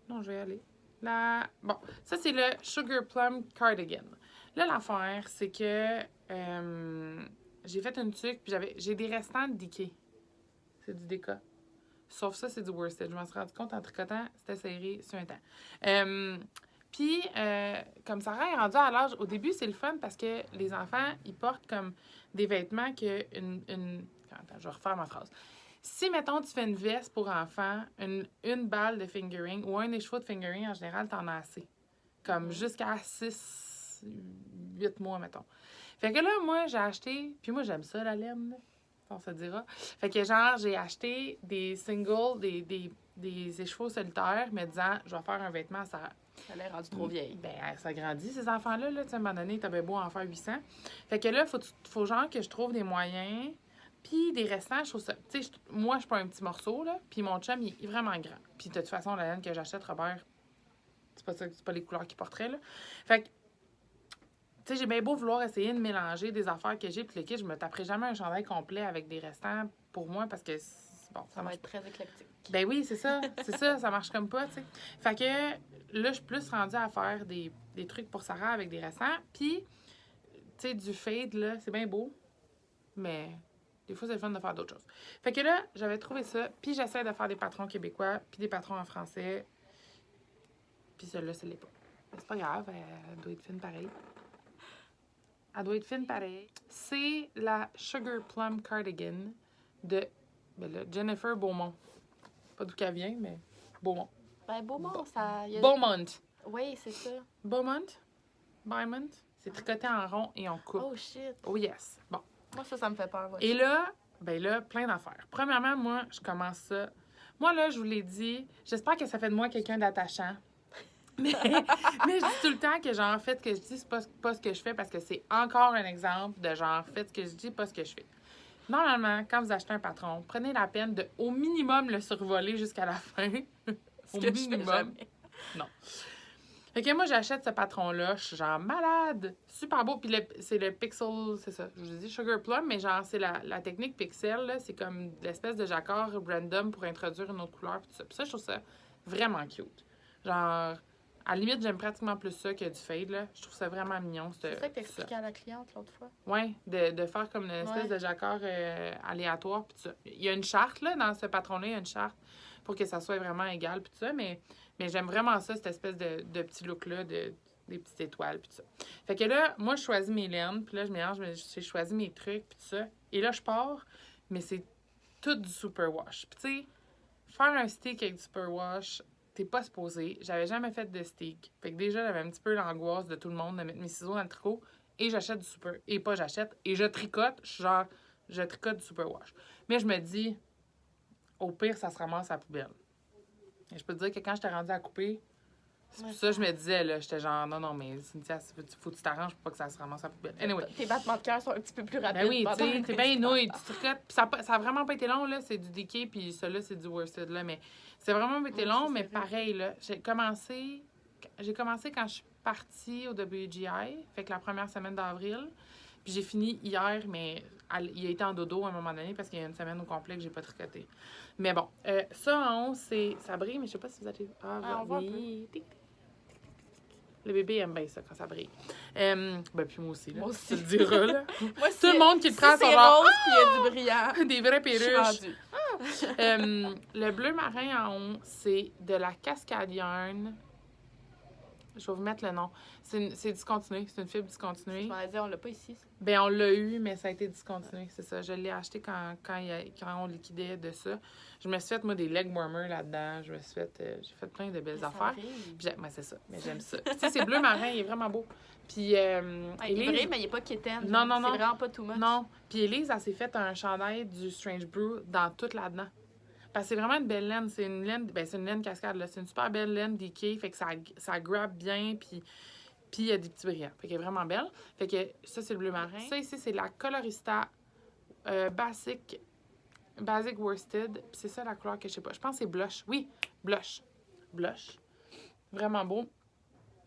Non, je vais y aller. Là, bon, ça, c'est le Sugar Plum Cardigan. Là, l'affaire, c'est que j'ai fait une tuque, puis j'ai des restants de Dickie. C'est du Déca. Sauf ça, c'est du worsted. Je m'en suis rendu compte en tricotant, c'était serré sur un temps. Puis, comme Sarah est rendue à l'âge, au début, c'est le fun parce que les enfants, ils portent comme des vêtements que Attends, je vais refaire ma phrase. Si, mettons, tu fais une veste pour enfants, une balle de fingering ou un écheveau de fingering, en général, t'en as assez. Comme jusqu'à 6, 8 mois, mettons. Fait que là, moi, j'ai acheté... Puis moi, j'aime ça, la laine, là. On se dira. Fait que genre, j'ai acheté des singles, des écheveaux solitaires, me disant, je vais faire un vêtement à Sarah. Ça a l'air rendu trop vieille. Ben, ça grandit, ces enfants-là. Là, à un moment donné, t'avais beau en faire 800. Fait que là, faut genre que je trouve des moyens. Puis des restants, je trouve ça... Tu sais, moi, je prends un petit morceau, là. Puis mon chum, il est vraiment grand. Puis de toute façon, la laine que j'achète, Robert, c'est pas les couleurs qu'il porterait, là. Fait que, tu sais, j'ai bien beau vouloir essayer de mélanger des affaires que j'ai, puis le kit, je me taperai jamais un chandail complet avec des restants pour moi, parce que, bon, Ça va être très éclectique. ben oui, c'est ça. C'est ça, ça marche comme pas, tu sais. Fait que là, je suis plus rendue à faire des trucs pour Sarah avec des restants. Puis, tu sais, du fade, là, c'est bien beau, mais des fois, c'est le fun de faire d'autres choses. Fait que là, j'avais trouvé ça, puis j'essaie de faire des patrons québécois, puis des patrons en français. Puis celle-là, ça l'est pas. Mais c'est pas grave, elle doit être fine pareil. Elle doit être fine pareil. C'est la Sugar Plum Cardigan de Jennifer Beaumont. Pas d'où qu'elle vient, mais Beaumont. Ben, Beaumont, ça... y a- Beaumont. Oui, c'est ça. Beaumont. Beaumont. C'est tricoté en rond et on coupe. Oh, shit. Oh yes. Bon. Moi, ça me fait peur. Ouais. Et là, ben là, plein d'affaires. Premièrement, moi, je commence ça. Moi, là, je vous l'ai dit, j'espère que ça fait de moi quelqu'un d'attachant. mais je dis tout le temps que, genre, faites ce que je dis, c'est pas ce que je fais parce que c'est encore un exemple de genre, faites ce que je dis, pas ce que je fais. Normalement, quand vous achetez un patron, prenez la peine de, au minimum, le survoler jusqu'à la fin. Ce Au que je fais minimum. jamais. Non. Fait que moi, j'achète ce patron-là, je suis genre malade, super beau. Puis c'est le Pixel, c'est ça, je vous ai dit Sugar Plum, mais genre, c'est la technique Pixel, là, c'est comme l'espèce de jacquard random pour introduire une autre couleur, puis tout ça. Puis ça, je trouve ça vraiment cute. Genre, à la limite, j'aime pratiquement plus ça que du fade, là. Je trouve ça vraiment mignon. C'est ça que t'expliquais à la cliente l'autre fois. Oui, de faire comme une espèce de jacquard aléatoire, puis tout ça. Il y a une charte, là, dans ce patron-là, il y a une charte pour que ça soit vraiment égal, puis tout ça, mais j'aime vraiment ça, cette espèce de petit look-là, des petites étoiles, puis tout ça. Fait que là, moi, je choisis mes laines, puis là, je mélange, j'ai choisi mes trucs, puis tout ça. Et là, je pars, mais c'est tout du superwash. Puis tu sais, faire un stick avec du superwash, t'es pas supposé. J'avais jamais fait de stick. Fait que déjà, j'avais un petit peu l'angoisse de tout le monde de mettre mes ciseaux dans le tricot, et j'achète du super... Et pas j'achète, et je tricote, je suis genre, je tricote du superwash. Mais je me dis, au pire, ça se ramasse à la poubelle. Et je peux te dire que quand j'étais rendue à couper, c'est pour ça que je me disais, là, j'étais genre, non, mais Cynthia, faut que tu t'arranges pour pas que ça se ramasse à la poubelle. Anyway. Tes battements de cœur sont un petit peu plus rapides. Ben oui, tu pendant sais, le t'es bien instant. nouille, tu tricotes. Puis ça a vraiment pas été long, là, c'est du decay, puis ça, là, c'est du worsted, là, mais c'est vraiment pas été Oui, long, ça, mais c'est vrai. pareil, là, j'ai commencé quand je suis partie au WGI, fait que la première semaine d'avril, Puis j'ai fini hier, mais il a été en dodo à un moment donné parce qu'il y a une semaine au complet que j'ai pas tricoté. Mais bon, ça en haut, ça brille, mais je sais pas si vous allez... on voit un peu. Tic. Le bébé aime bien ça quand ça brille. Ben, puis moi aussi, là. Moi aussi. Tu le diras, là. Moi, Tout le monde qui le prend, c'est ça va... rose, puis il y a du brillant. Des vraies Je suis perruches. rendue. Le bleu marin en haut, c'est de la Cascade Yarn. Je vais vous mettre le nom. C'est discontinué. C'est une fibre discontinuée. Je m'en ai dit, on l'a pas ici. Ça. Ben on l'a eu, mais ça a été discontinué. C'est ça. Je l'ai acheté quand on liquidait de ça. Je me suis fait, moi, des leg warmers là-dedans. J'ai fait plein de belles affaires. Ben, c'est ça. Mais j'aime ça. Tu sais, c'est bleu marin. Il est vraiment beau. Puis, il brille, mais il n'est pas quétaine. Non. C'est vraiment pas too much. Non. Puis Élise, elle s'est fait un chandail du Strange Brew dans tout là-dedans. Parce que c'est vraiment une belle laine. C'est une laine cascade, là. C'est une super belle laine DK. Fait que ça grappe bien, puis il y a des petits brillants. Fait qu'elle est vraiment belle. Fait que ça, c'est le bleu marin. Ça, ici, c'est la Colorista Basic Worsted. Puis c'est ça la couleur que je sais pas. Je pense que c'est blush. Oui, blush. Vraiment beau.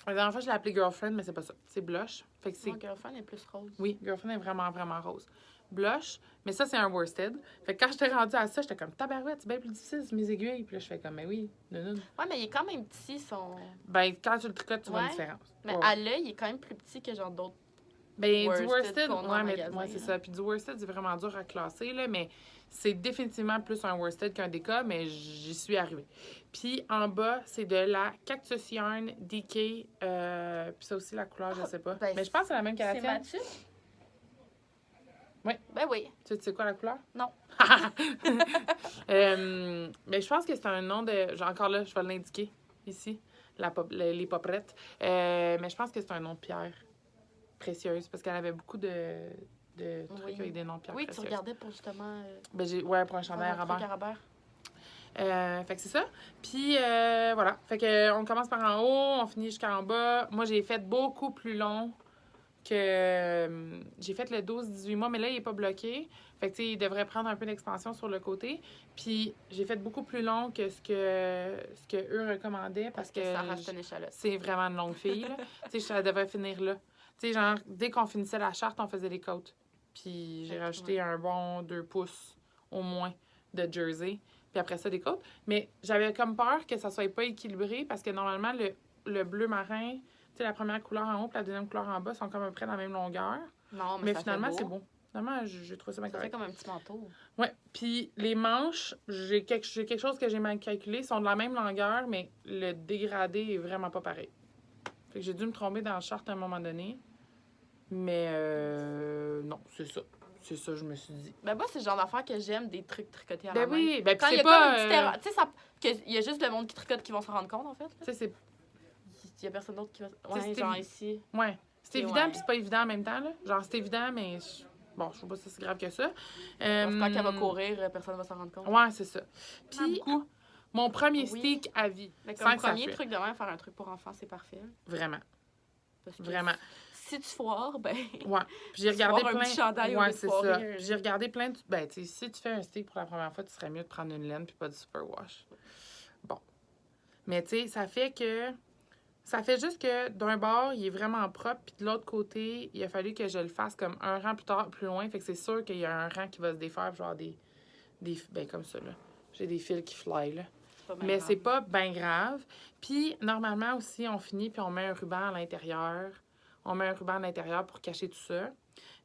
La dernière fois, je l'ai appelé Girlfriend, mais c'est pas ça. C'est blush. Fait que c'est... Girlfriend est plus rose. Oui, Girlfriend est vraiment, vraiment rose. Blush, mais ça, c'est un worsted. Fait que quand j'étais rendue à ça, j'étais comme, tabarouette, c'est bien plus difficile, c'est mes aiguilles. Puis là, je fais comme, mais oui, non. Ouais, mais il est quand même petit, son... Ben, quand tu le tricotes, tu vois une différence. Mais à l'œil, il est quand même plus petit que genre d'autres. Ben, du worsted, ouais, c'est ça. Puis du worsted, c'est vraiment dur à classer, là, mais c'est définitivement plus un worsted qu'un DK, mais j'y suis arrivée. Puis en bas, c'est de la Cactus Yarn DK. Puis ça aussi, la couleur, je sais pas. Ben, mais je pense que c'est la même que la c'est tienne. Mathieu? Oui. Ben oui. Tu sais quoi la couleur? Non. Mais je pense que c'est un nom de... Encore là, je vais l'indiquer ici, les poprettes. Mais je pense que c'est un nom de pierre précieuse parce qu'elle avait beaucoup de trucs avec des noms de pierre précieuses. Oui, tu regardais pour justement... pour un chandail à Robert. Fait que c'est ça. Puis voilà. Fait que on commence par en haut, on finit jusqu'en bas. Moi, j'ai fait beaucoup plus long que j'ai fait le 12-18 mois, mais là, il n'est pas bloqué. Fait que, tu sais, il devrait prendre un peu d'expansion sur le côté. Puis, j'ai fait beaucoup plus long que ce que eux recommandaient parce que ça reste une échalote. C'est vraiment une longue fille, là. Tu sais, ça devrait finir là. Tu sais, genre, dès qu'on finissait la charte, on faisait les côtes. Puis, j'ai rajouté un bon 2 pouces au moins de jersey. Puis après ça, des côtes. Mais j'avais comme peur que ça soit pas équilibré parce que normalement, le bleu marin... Tu sais, la première couleur en haut et la deuxième couleur en bas sont comme à peu près la même longueur. Non, mais finalement, c'est beau. Finalement, j'ai trouvé ça bien correct. Ça fait comme un petit manteau. Ouais. Puis les manches, j'ai quelque chose que j'ai mal calculé, sont de la même longueur, mais le dégradé est vraiment pas pareil. Fait que j'ai dû me tromper dans le charte à un moment donné. Mais non, c'est ça. C'est ça, je me suis dit. Ben moi, c'est le genre d'affaire que j'aime, des trucs tricotés à la main. Oui, ben quand il y a pas... comme une petite erreur. Tu sais, il y a juste le monde qui tricote qui vont se rendre compte, en fait. Tu sais, c'est... Il y a personne d'autre qui va... Ouais, genre ici. Ouais. C'est évident, puis c'est pas évident en même temps, là. Genre, c'est évident, mais... Bon, je sais pas si c'est grave que ça. Quand elle va courir, personne va s'en rendre compte. Ouais, c'est ça. Puis, mon premier stick à vie. Mais comme premier truc de même, faire un truc pour enfants, c'est parfait. Vraiment. Parce que Vraiment. Si tu foires, ben... Ouais. Puis j'ai regardé plein... un petit chandail ouais, c'est ça. J'ai regardé plein de... Ben, tu sais, si tu fais un stick pour la première fois, tu serais mieux de prendre une laine puis pas du superwash. Bon. Mais, tu sais, ça fait juste que d'un bord, il est vraiment propre, puis de l'autre côté, il a fallu que je le fasse comme un rang plus loin. Fait que c'est sûr qu'il y a un rang qui va se défaire, genre des ben comme ça, là. J'ai des fils qui fly, là. Mais c'est pas bien grave. Puis, normalement aussi, on finit, puis on met un ruban à l'intérieur. On met un ruban à l'intérieur pour cacher tout ça.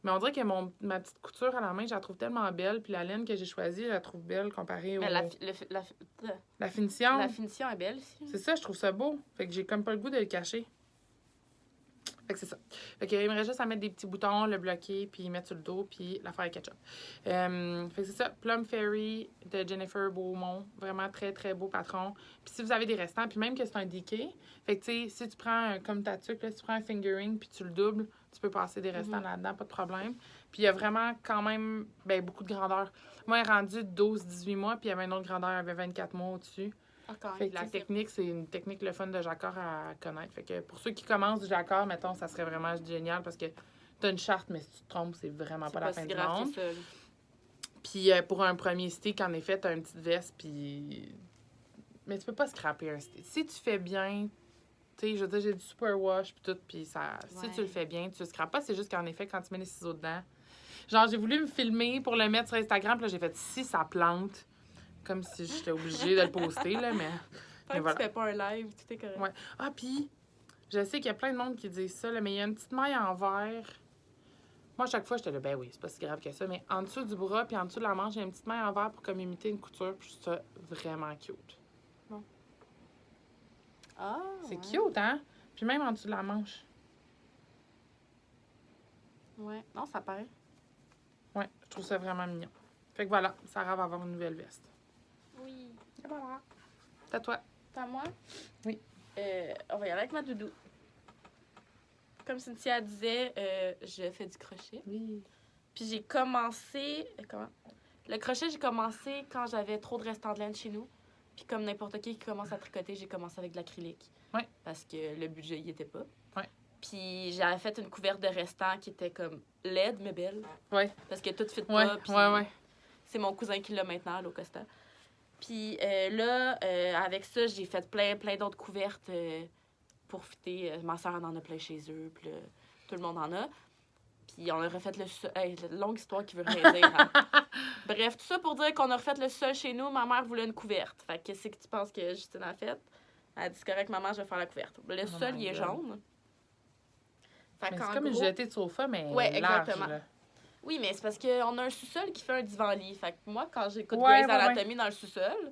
Mais on dirait que ma petite couture à la main, je la trouve tellement belle. Puis la laine que j'ai choisie, je la trouve belle comparée au... Mais la finition. La finition est belle aussi. C'est ça, je trouve ça beau. Fait que j'ai comme pas le goût de le cacher. Fait que c'est ça. Fait qu'il me reste juste à mettre des petits boutons, le bloquer, puis mettre sur le dos, puis la faire ketchup. Fait que c'est ça. Plum Fairy de Jennifer Beaumont. Vraiment très, très beau patron. Puis si vous avez des restants, puis même que c'est un DK, fait que tu sais, si tu prends, comme ta tuque, là, si tu prends un fingering, puis tu le doubles, tu peux passer des restants là-dedans, pas de problème. Puis il y a vraiment quand même beaucoup de grandeur. Moi, elle est rendue 12-18 mois, puis il y avait une autre grandeur, elle avait 24 mois au-dessus. Fait que la technique, c'est une technique le fun de jacquard à connaître. Fait que pour ceux qui commencent du jacquard, mettons, ça serait vraiment génial parce que t'as une charte, mais si tu te trompes, c'est vraiment pas la fin du monde. Puis pour un premier stick, en effet, t'as une petite veste, puis... Mais tu peux pas scraper un stick. Si tu fais bien Tu sais, je veux dire, j'ai du superwash puis tout, puis ça... Si Ouais. tu le fais bien, tu le scrapes pas. C'est juste qu'en effet, quand tu mets les ciseaux dedans... Genre, j'ai voulu me filmer pour le mettre sur Instagram, puis là, j'ai fait « si ça plante », comme si j'étais obligée de le poster, là, mais... Tant que voilà. tu fais pas un live, tout est correct. Ouais. Ah, puis, je sais qu'il y a plein de monde qui disent ça, là, mais il y a une petite maille en verre. Moi, à chaque fois, j'étais là, ben oui, c'est pas si grave que ça, mais en dessous du bras puis en dessous de la manche, il y a une petite maille en verre pour comme imiter une couture, puis je trouve ça vraiment cute. Ah, C'est ouais. cute, hein? Puis même en dessous de la manche. Ouais. Non, ça paraît. Ouais, je trouve ça vraiment mignon. Fait que voilà, Sarah va avoir une nouvelle veste. Oui. Et voilà. C'est à toi. C'est à moi? Oui. On va y aller avec ma doudou. Comme Cynthia disait, je fais du crochet. Oui. Puis j'ai commencé... comment? Le crochet, j'ai commencé quand j'avais trop de restants de laine chez nous. Puis comme n'importe qui commence à tricoter, j'ai commencé avec de l'acrylique. Ouais. Parce que le budget y était pas. Ouais. Puis j'avais fait une couverte de restants qui était comme laide, mais belle. Ouais. Parce que tout fit Ouais, pas. Puis ouais. c'est mon cousin qui l'a maintenant, Low Costa. Puis là, avec ça, j'ai fait plein d'autres couvertes pour fitter. Ma soeur en a plein chez eux. Puis là, tout le monde en a. Puis on a refait le sol. Hey, longue histoire qui veut rien dire. Hein. Bref, tout ça pour dire qu'on a refait le sol chez nous. Ma mère voulait une couverte. Fait que qu'est-ce que tu penses que Justine a fait? Elle a dit, c'est correct, maman, je vais faire la couverte. Le sol, il est jaune. Fait Mais qu'en c'est comme une gros- jetée de sofa, mais Ouais, large, exactement. là. Oui, mais c'est parce qu'on a un sous-sol qui fait un divan-lit. Fait que moi, quand j'écoute Ouais, Grey's ouais, Anatomy dans le sous-sol,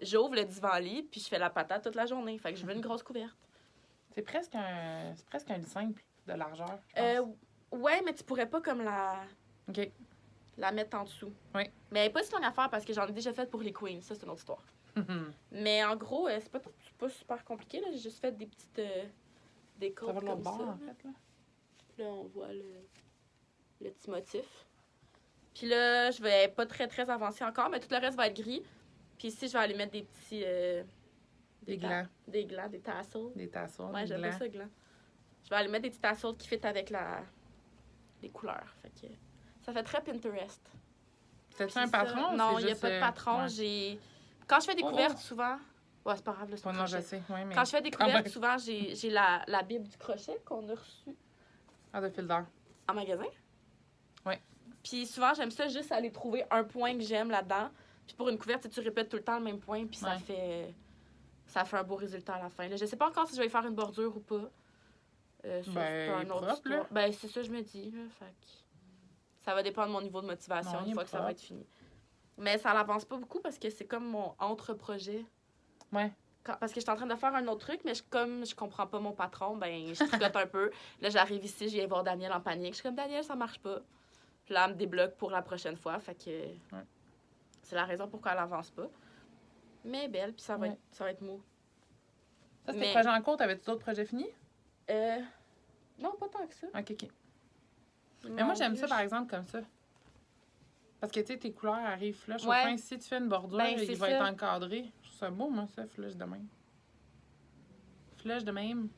j'ouvre le divan-lit puis je fais la patate toute la journée. Fait que je veux une grosse couverte. C'est presque un lit simple de largeur, je pense. Ouais, mais tu pourrais pas comme OK. la mettre en dessous. Oui. Mais elle est pas si longue à faire parce que j'en ai déjà fait pour les queens. Ça, c'est une autre histoire. Mais en gros, c'est pas super compliqué. Là. J'ai juste fait des petites Ça découpes va de l'autre comme bord, ça. en fait, là. Là, on voit le petit motif. Puis là, je vais pas très avancé encore, mais tout le reste va être gris. Puis ici, je vais aller mettre des petits... Des glands, Des glands, des tassels. des tasseaux, Ouais, des j'aime pas glands. ça, gland. Je vais aller mettre des petits tassels qui fit avec les couleurs. Fait que ça fait très Pinterest. C'était-tu Puis un ça- patron? ou Non, c'est il n'y a juste, pas de patron. ouais. Quand je fais des Oh, couvertes, oh. souvent... Ouais, c'est pas grave, là, c'est Ouais, un non, je crochet. sais. Oui, mais... Quand je fais des quand couvertes, même. souvent, j'ai la Bible du crochet qu'on a reçue Ah, de fil d'or. en magasin. Ouais. Puis souvent, j'aime ça juste aller trouver un point que j'aime là-dedans. Puis pour une couverte, tu répètes tout le temps le même point, puis Ouais. ça fait un beau résultat à la fin. Là, je sais pas encore si je vais y faire une bordure ou pas. Ça, c'est un autre propre, histoire. là. Ben, c'est ça, je me dis. Là, fait que ça va dépendre de mon niveau de motivation Non, il une est fois que ça va propre. être fini. Mais ça n'avance pas beaucoup parce que c'est comme mon entre-projet. Ouais. Parce que je suis en train de faire un autre truc, mais comme je comprends pas mon patron, ben je tricote un peu. Là, j'arrive ici, je viens voir Daniel en panique. Je suis comme, Daniel, ça marche pas. Puis là, elle me débloque pour la prochaine fois. Fait que c'est la raison pourquoi elle avance pas. Mais belle, puis ça va être mou. Ça, c'est Mais- tes projets en cours. T'avais-tu d'autres projets finis? Non, pas tant que ça. OK. Mais moi, j'aime ça, par exemple, comme ça. Parce que, tu sais, tes couleurs arrivent flush. Ouais. Au fin, si tu fais une bordure, Ben, c'est il va ça. être encadré. Je trouve ça beau, moi, ça, flush de même. Flush de même.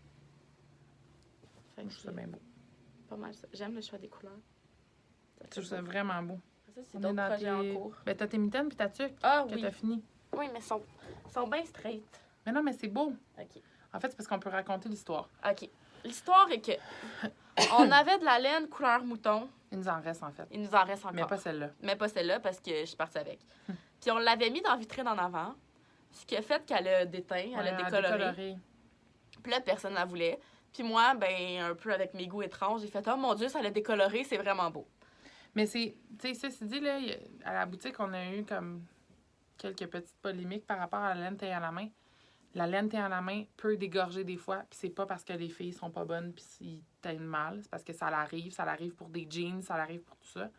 Fait Je que trouve ça bien beau. pas mal ça. J'aime le choix des couleurs. Je trouve ça vraiment beau. Ça, c'est On est d'autres dans projets tes... en cours. Ben, t'as tes mitaines puis ta tuque Ah que oui. t'as fini. Oui, mais sont bien straight. Mais non, mais c'est beau. OK. En fait, c'est parce qu'on peut raconter l'histoire. OK. L'histoire est que on avait de la laine couleur mouton. Il nous en reste, en fait. Il nous en reste encore. Mais pas celle-là. Mais pas celle-là parce que je suis partie avec. Puis on l'avait mis dans la vitrine en avant, ce qui a fait qu'elle a déteint, elle a décoloré. Puis là, personne ne la voulait. Puis moi, ben un peu avec mes goûts étranges, j'ai fait « Oh mon Dieu, ça l'a décoloré, c'est vraiment beau. Mais c'est... Tu sais, ceci dit, là, à la boutique, on a eu comme quelques petites polémiques par rapport à la laine taille à la main. La laine taille à la main peut dégorger des fois, puis c'est pas parce que les filles sont pas bonnes puis ils teignent mal, c'est parce que ça l'arrive pour des jeans, ça l'arrive pour tout ça.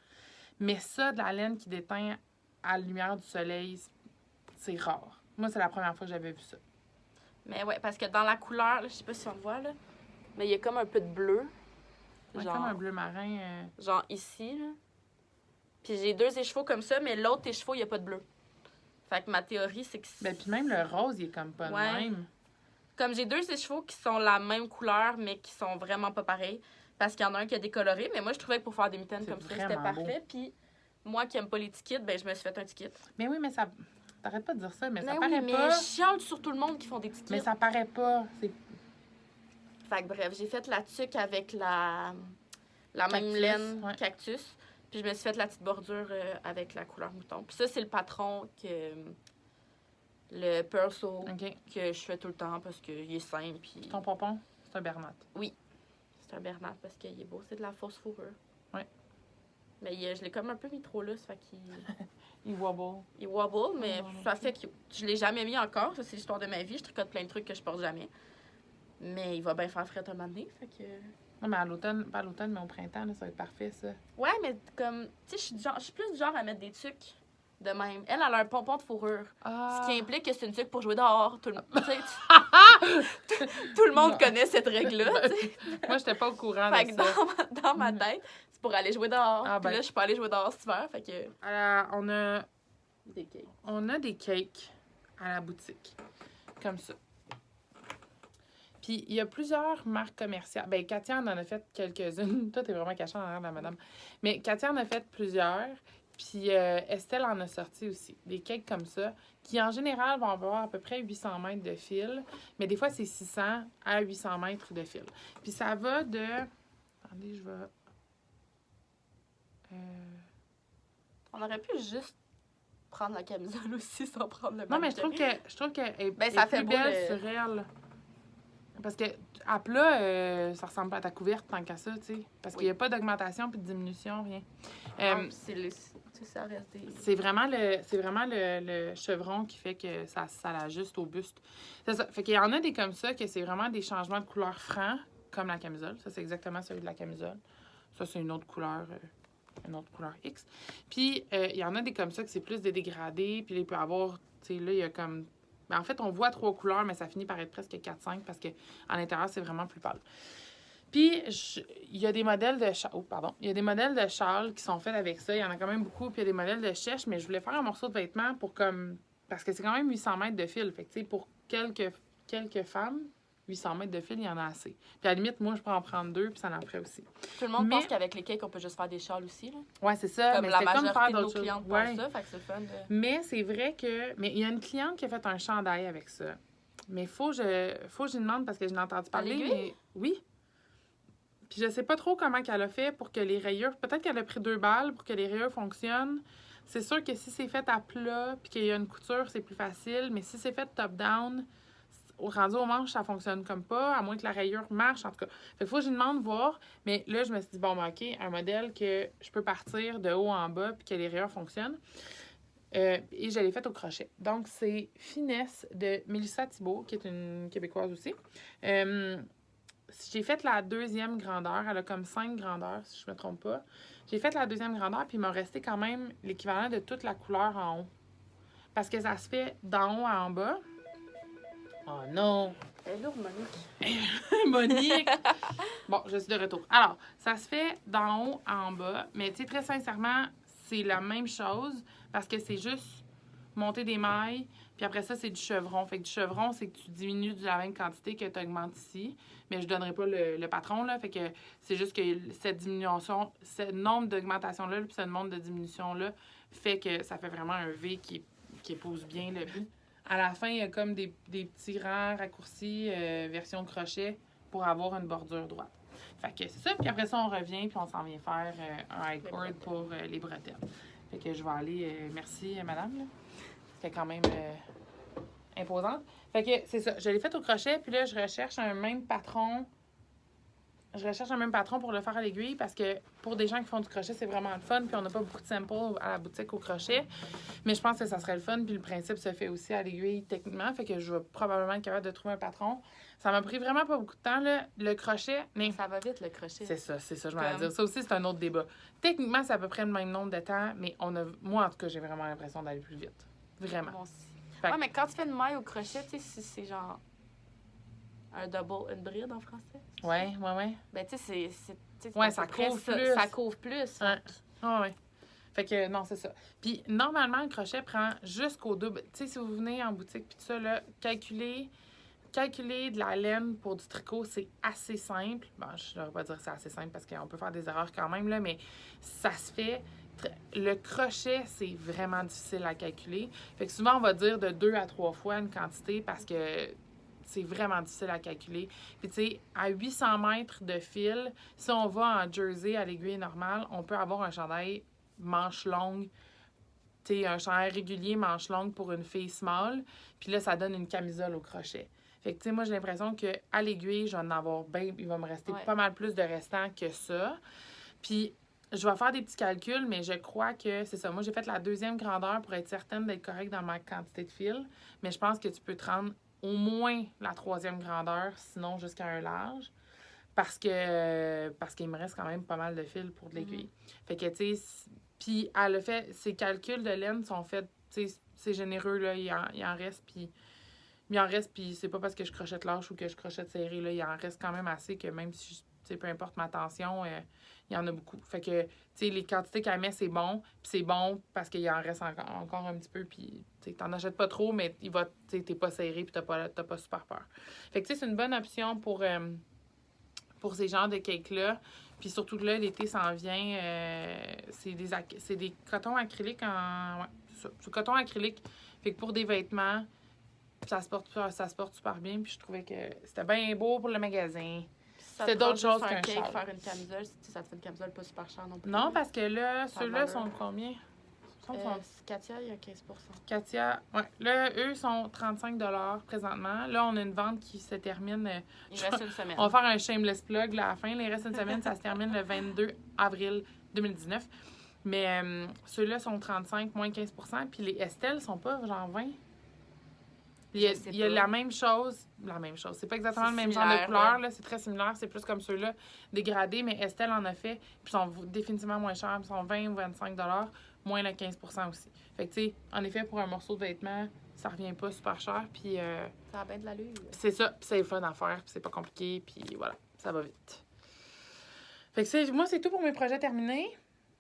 Mais ça, de la laine qui déteint à la lumière du soleil, c'est rare. Moi, c'est la première fois que j'avais vu ça. » Mais ouais, parce que dans la couleur, là, je sais pas si on le voit, là, mais il y a comme un peu de bleu. Ouais, Genre, comme un bleu marin. genre ici, là. Puis j'ai 2 écheveaux comme ça, mais l'autre écheveau, il n'y a pas de bleu. Fait que ma théorie, c'est que... Ben, puis même le rose, il est comme pas de Ouais. même. Comme j'ai 2 écheveaux qui sont la même couleur, mais qui sont vraiment pas pareils. Parce qu'il y en a un qui a décoloré, mais moi, je trouvais que pour faire des mitaines C'est comme ça, c'était vraiment parfait. Puis moi qui aime pas les tickets, ben je me suis fait un ticket. Mais oui, mais ça... T'arrêtes pas de dire ça, mais ça Mais paraît oui, mais pas. je chiale sur tout le monde qui font des tickets. Mais ça paraît pas. C'est... Fait que bref, j'ai fait la tuque avec la même Cactus, laine ouais. cactus. Puis je me suis fait la petite bordure avec la couleur mouton. Puis ça, c'est le patron le Pearl Soul OK. que je fais tout le temps parce qu'il est simple. Puis Ton pompon, c'est un Bernat. c'est un Bernard parce qu'il est beau. C'est de la fausse fourrure. Ouais. Mais je l'ai comme un peu mis trop lousse, fait qu'il Il wobble. il wobble, mais Oh, ça fait que je l'ai jamais mis encore. Ça, c'est l'histoire de ma vie. Je tricote plein de trucs que je porte jamais. Mais il va bien faire frais un moment donné, fait que... Non, mais à l'automne, pas à l'automne, mais au printemps, là, ça va être parfait, ça. Ouais, mais comme... Tu sais, je suis plus du genre à mettre des tucs de même. Elle a un pompon de fourrure. Ah! Ce qui implique que c'est une tuque pour jouer dehors. Tout le monde Non. connaît cette règle-là, tu sais. Moi, j'étais pas au courant Fait de que ça. dans ma tête, c'est pour aller jouer dehors. Ah, Puis ben. là, je peux aller jouer dehors cet hiver, fait que... On a Des cakes. des cakes à la boutique. Comme ça. Puis, il y a plusieurs marques commerciales. Ben, Katia en a fait quelques-unes. Toi, t'es vraiment cachée en arrière de la madame. Mais Katia en a fait plusieurs. Puis, Estelle en a sorti aussi. Des cakes comme ça, qui en général vont avoir à peu près 800 mètres de fil. Mais des fois, c'est 600 à 800 mètres de fil. Puis, ça va de... Attendez, je vais... On aurait pu juste prendre la camisole aussi sans prendre le Non, mais mannequin. je trouve qu'elle est, Ben, est ça fait plus beau, belle le- sur elle. Parce que à plat, ça ressemble pas à ta couverte tant qu'à ça, tu sais. Parce qu'il n'y a pas d'augmentation puis de diminution, rien. Non, c'est tu sais, ça reste des... C'est vraiment le chevron qui fait que ça l'ajuste au buste. C'est ça. Fait qu'il y en a des comme ça que c'est vraiment des changements de couleur francs, comme la camisole. Ça, c'est exactement celui de la camisole. Ça, c'est une autre couleur X. Puis, il y en a des comme ça que c'est plus des dégradés. Puis, il peut y avoir, tu sais, là, il y a comme... Ben, en fait, on voit 3 couleurs, mais ça finit par être presque 4-5 parce qu'à l'intérieur, c'est vraiment plus pâle. Puis, il y a des modèles de châles. Oh, pardon. Il y a des modèles de châles qui sont faits avec ça. Il y en a quand même beaucoup. Puis, il y a des modèles de chèche, mais je voulais faire un morceau de vêtement pour comme. Parce que c'est quand même 800 mètres de fil. Fait que, tu sais, pour quelques femmes, 800 mètres de fil, il y en a assez. Puis, à la limite, moi, je peux en prendre 2, puis ça en ferait aussi. Tout le monde Mais- pense qu'avec les cakes, on peut juste faire des châles aussi, là. Ouais, c'est ça. Comme mais la c'est comme majorité faire de nos d'autres choses. clientes Ouais. pensent ça, fait que c'est le fun de... Mais c'est vrai que. Mais il y a une cliente qui a fait un chandail avec ça. Mais faut que je lui demande parce que je l'ai entendu parler. l'aiguille? Mais oui. Puis je sais pas trop comment qu'elle a fait pour que les rayures. Peut-être qu'elle a pris 2 balles pour que les rayures fonctionnent. C'est sûr que si c'est fait à plat puis qu'il y a une couture, c'est plus facile. Mais si c'est fait top-down, au rendu au manche, ça fonctionne comme pas, à moins que la rayure marche, en tout cas. Fait que faut que je lui demande voir. Mais là, je me suis dit, bon, ben, OK, un modèle que je peux partir de haut en bas puis que les rayures fonctionnent. Et je l'ai faite au crochet. Donc, c'est Finesse de Mélissa Thibault, qui est une Québécoise aussi. J'ai fait la 2e grandeur. Elle a comme 5 grandeurs, si je me trompe pas. J'ai fait la 2e grandeur, puis il m'a resté quand même l'équivalent de toute la couleur en haut. Parce que ça se fait d'en haut à en bas. Oh non! Elle est lourde, Monique. Monique! Bon, je suis de retour. Alors, ça se fait d'en haut à en bas, mais tu sais, très sincèrement, c'est la même chose parce que c'est juste monter des mailles, puis après ça, c'est du chevron. Fait que du chevron, c'est que tu diminues de la même quantité que tu augmentes ici, mais je donnerai pas le patron, là. Fait que c'est juste que cette diminution, ce nombre d'augmentation-là, puis ce nombre de diminution-là, fait que ça fait vraiment un V qui épouse bien le but. À la fin, il y a comme des petits rangs raccourcis, version crochet, pour avoir une bordure droite. Fait que c'est ça. Puis après ça, on revient, puis on s'en vient faire un high cord pour les bretelles. Fait que je vais aller... merci, madame. Là. C'était quand même imposante. Fait que c'est ça. Je l'ai fait au crochet, puis là, je recherche un même patron. Je recherche un même patron pour le faire à l'aiguille parce que pour des gens qui font du crochet, c'est vraiment le fun. Puis on n'a pas beaucoup de samples à la boutique au crochet. Mais je pense que ça serait le fun. Puis le principe se fait aussi à l'aiguille techniquement. Fait que je vais probablement être capable de trouver un patron. Ça m'a pris vraiment pas beaucoup de temps, là, le crochet. Mais Ça va vite, le crochet. c'est ça, je m'en Comme- dire. Ça aussi, c'est un autre débat. Techniquement, c'est à peu près le même nombre de temps. Mais moi, en tout cas, j'ai vraiment l'impression d'aller plus vite. Vraiment. Moi aussi. Fait que- Ouais, mais quand tu fais une maille au crochet, tu sais, c'est genre un double, une bride en français. Ouais. Ben, tu sais, c'est Ouais, à ça peu près couvre plus. Ça couvre plus. Ouais. Ouais. Fait que non, c'est ça. Puis normalement, le crochet prend jusqu'au double. Tu sais, si vous venez en boutique puis tout ça, là, calculer de la laine pour du tricot, c'est assez simple. Bon, je ne devrais pas dire que c'est assez simple parce qu'on peut faire des erreurs quand même, là, mais ça se fait. Le crochet, c'est vraiment difficile à calculer. Fait que souvent, on va dire de 2 à 3 fois une quantité parce que c'est vraiment difficile à calculer. Puis, tu sais, à 800 mètres de fil, si on va en jersey à l'aiguille normale, on peut avoir un chandail manche longue, tu sais, un chandail régulier manche longue pour une fille small. Puis là, ça donne une camisole au crochet. Fait que, tu sais, moi, j'ai l'impression qu'à l'aiguille, je vais en avoir bien, il va me rester pas mal plus de restant que ça. Puis, je vais faire des petits calculs, mais je crois que c'est ça. Moi, j'ai fait la 2e grandeur pour être certaine d'être correcte dans ma quantité de fil. Mais je pense que tu peux te rendre au moins la 3e grandeur, sinon jusqu'à un large. Parce qu'il me reste quand même pas mal de fil pour de l'aiguille. Fait que, tu sais, puis elle a fait, ses calculs de laine sont faits, tu sais, c'est généreux, là, il en reste, puis c'est pas parce que je crochette large ou que je crochette serré, là, il en reste quand même assez que même si, tu sais, peu importe ma tension, il y en a beaucoup. Fait que, tu sais, les quantités qu'elle met, c'est bon, puis c'est bon parce qu'il en reste encore un petit peu, puis, tu sais, t'en achètes pas trop, mais tu sais, t'es pas serré, puis t'as pas super peur. Fait que, tu sais, c'est une bonne option pour ces genres de cakes-là. Puis surtout que là, l'été s'en vient, c'est des cotons acryliques Ouais, c'est ça. C'est coton acrylique. Fait que pour des vêtements, ça se porte super bien. Puis je trouvais que c'était bien beau pour le magasin. C'était d'autres choses qu'un cake, châle. faire une camisole, ça te fait une camisole pas super chère non plus. Non, parce que là, ceux-là sont combien? Katia, il y a 15 Katia, ouais. Là, eux sont 35 $ présentement. Là, on a une vente qui se termine. Il reste une semaine. On va faire un shameless plug là, à la fin. Il reste une semaine, ça se termine le 22 avril 2019. Mais ceux-là sont 35, moins 15 %. Puis les Estelle sont pas genre 20. Il y a la même chose. La même chose. C'est pas exactement le même genre de couleur. Là. C'est très similaire. C'est plus comme ceux-là dégradés. Mais Estelle en a fait. Puis sont définitivement moins chers. Ils sont 20 ou 25 $. Moins le 15 % aussi. Fait que, tu sais, en effet, pour un morceau de vêtement, ça revient pas super cher. Puis. Ça a bien de l'allure. C'est ça. Puis c'est fun à faire. Puis c'est pas compliqué. Puis voilà. Ça va vite. Fait que, moi, c'est tout pour mes projets terminés.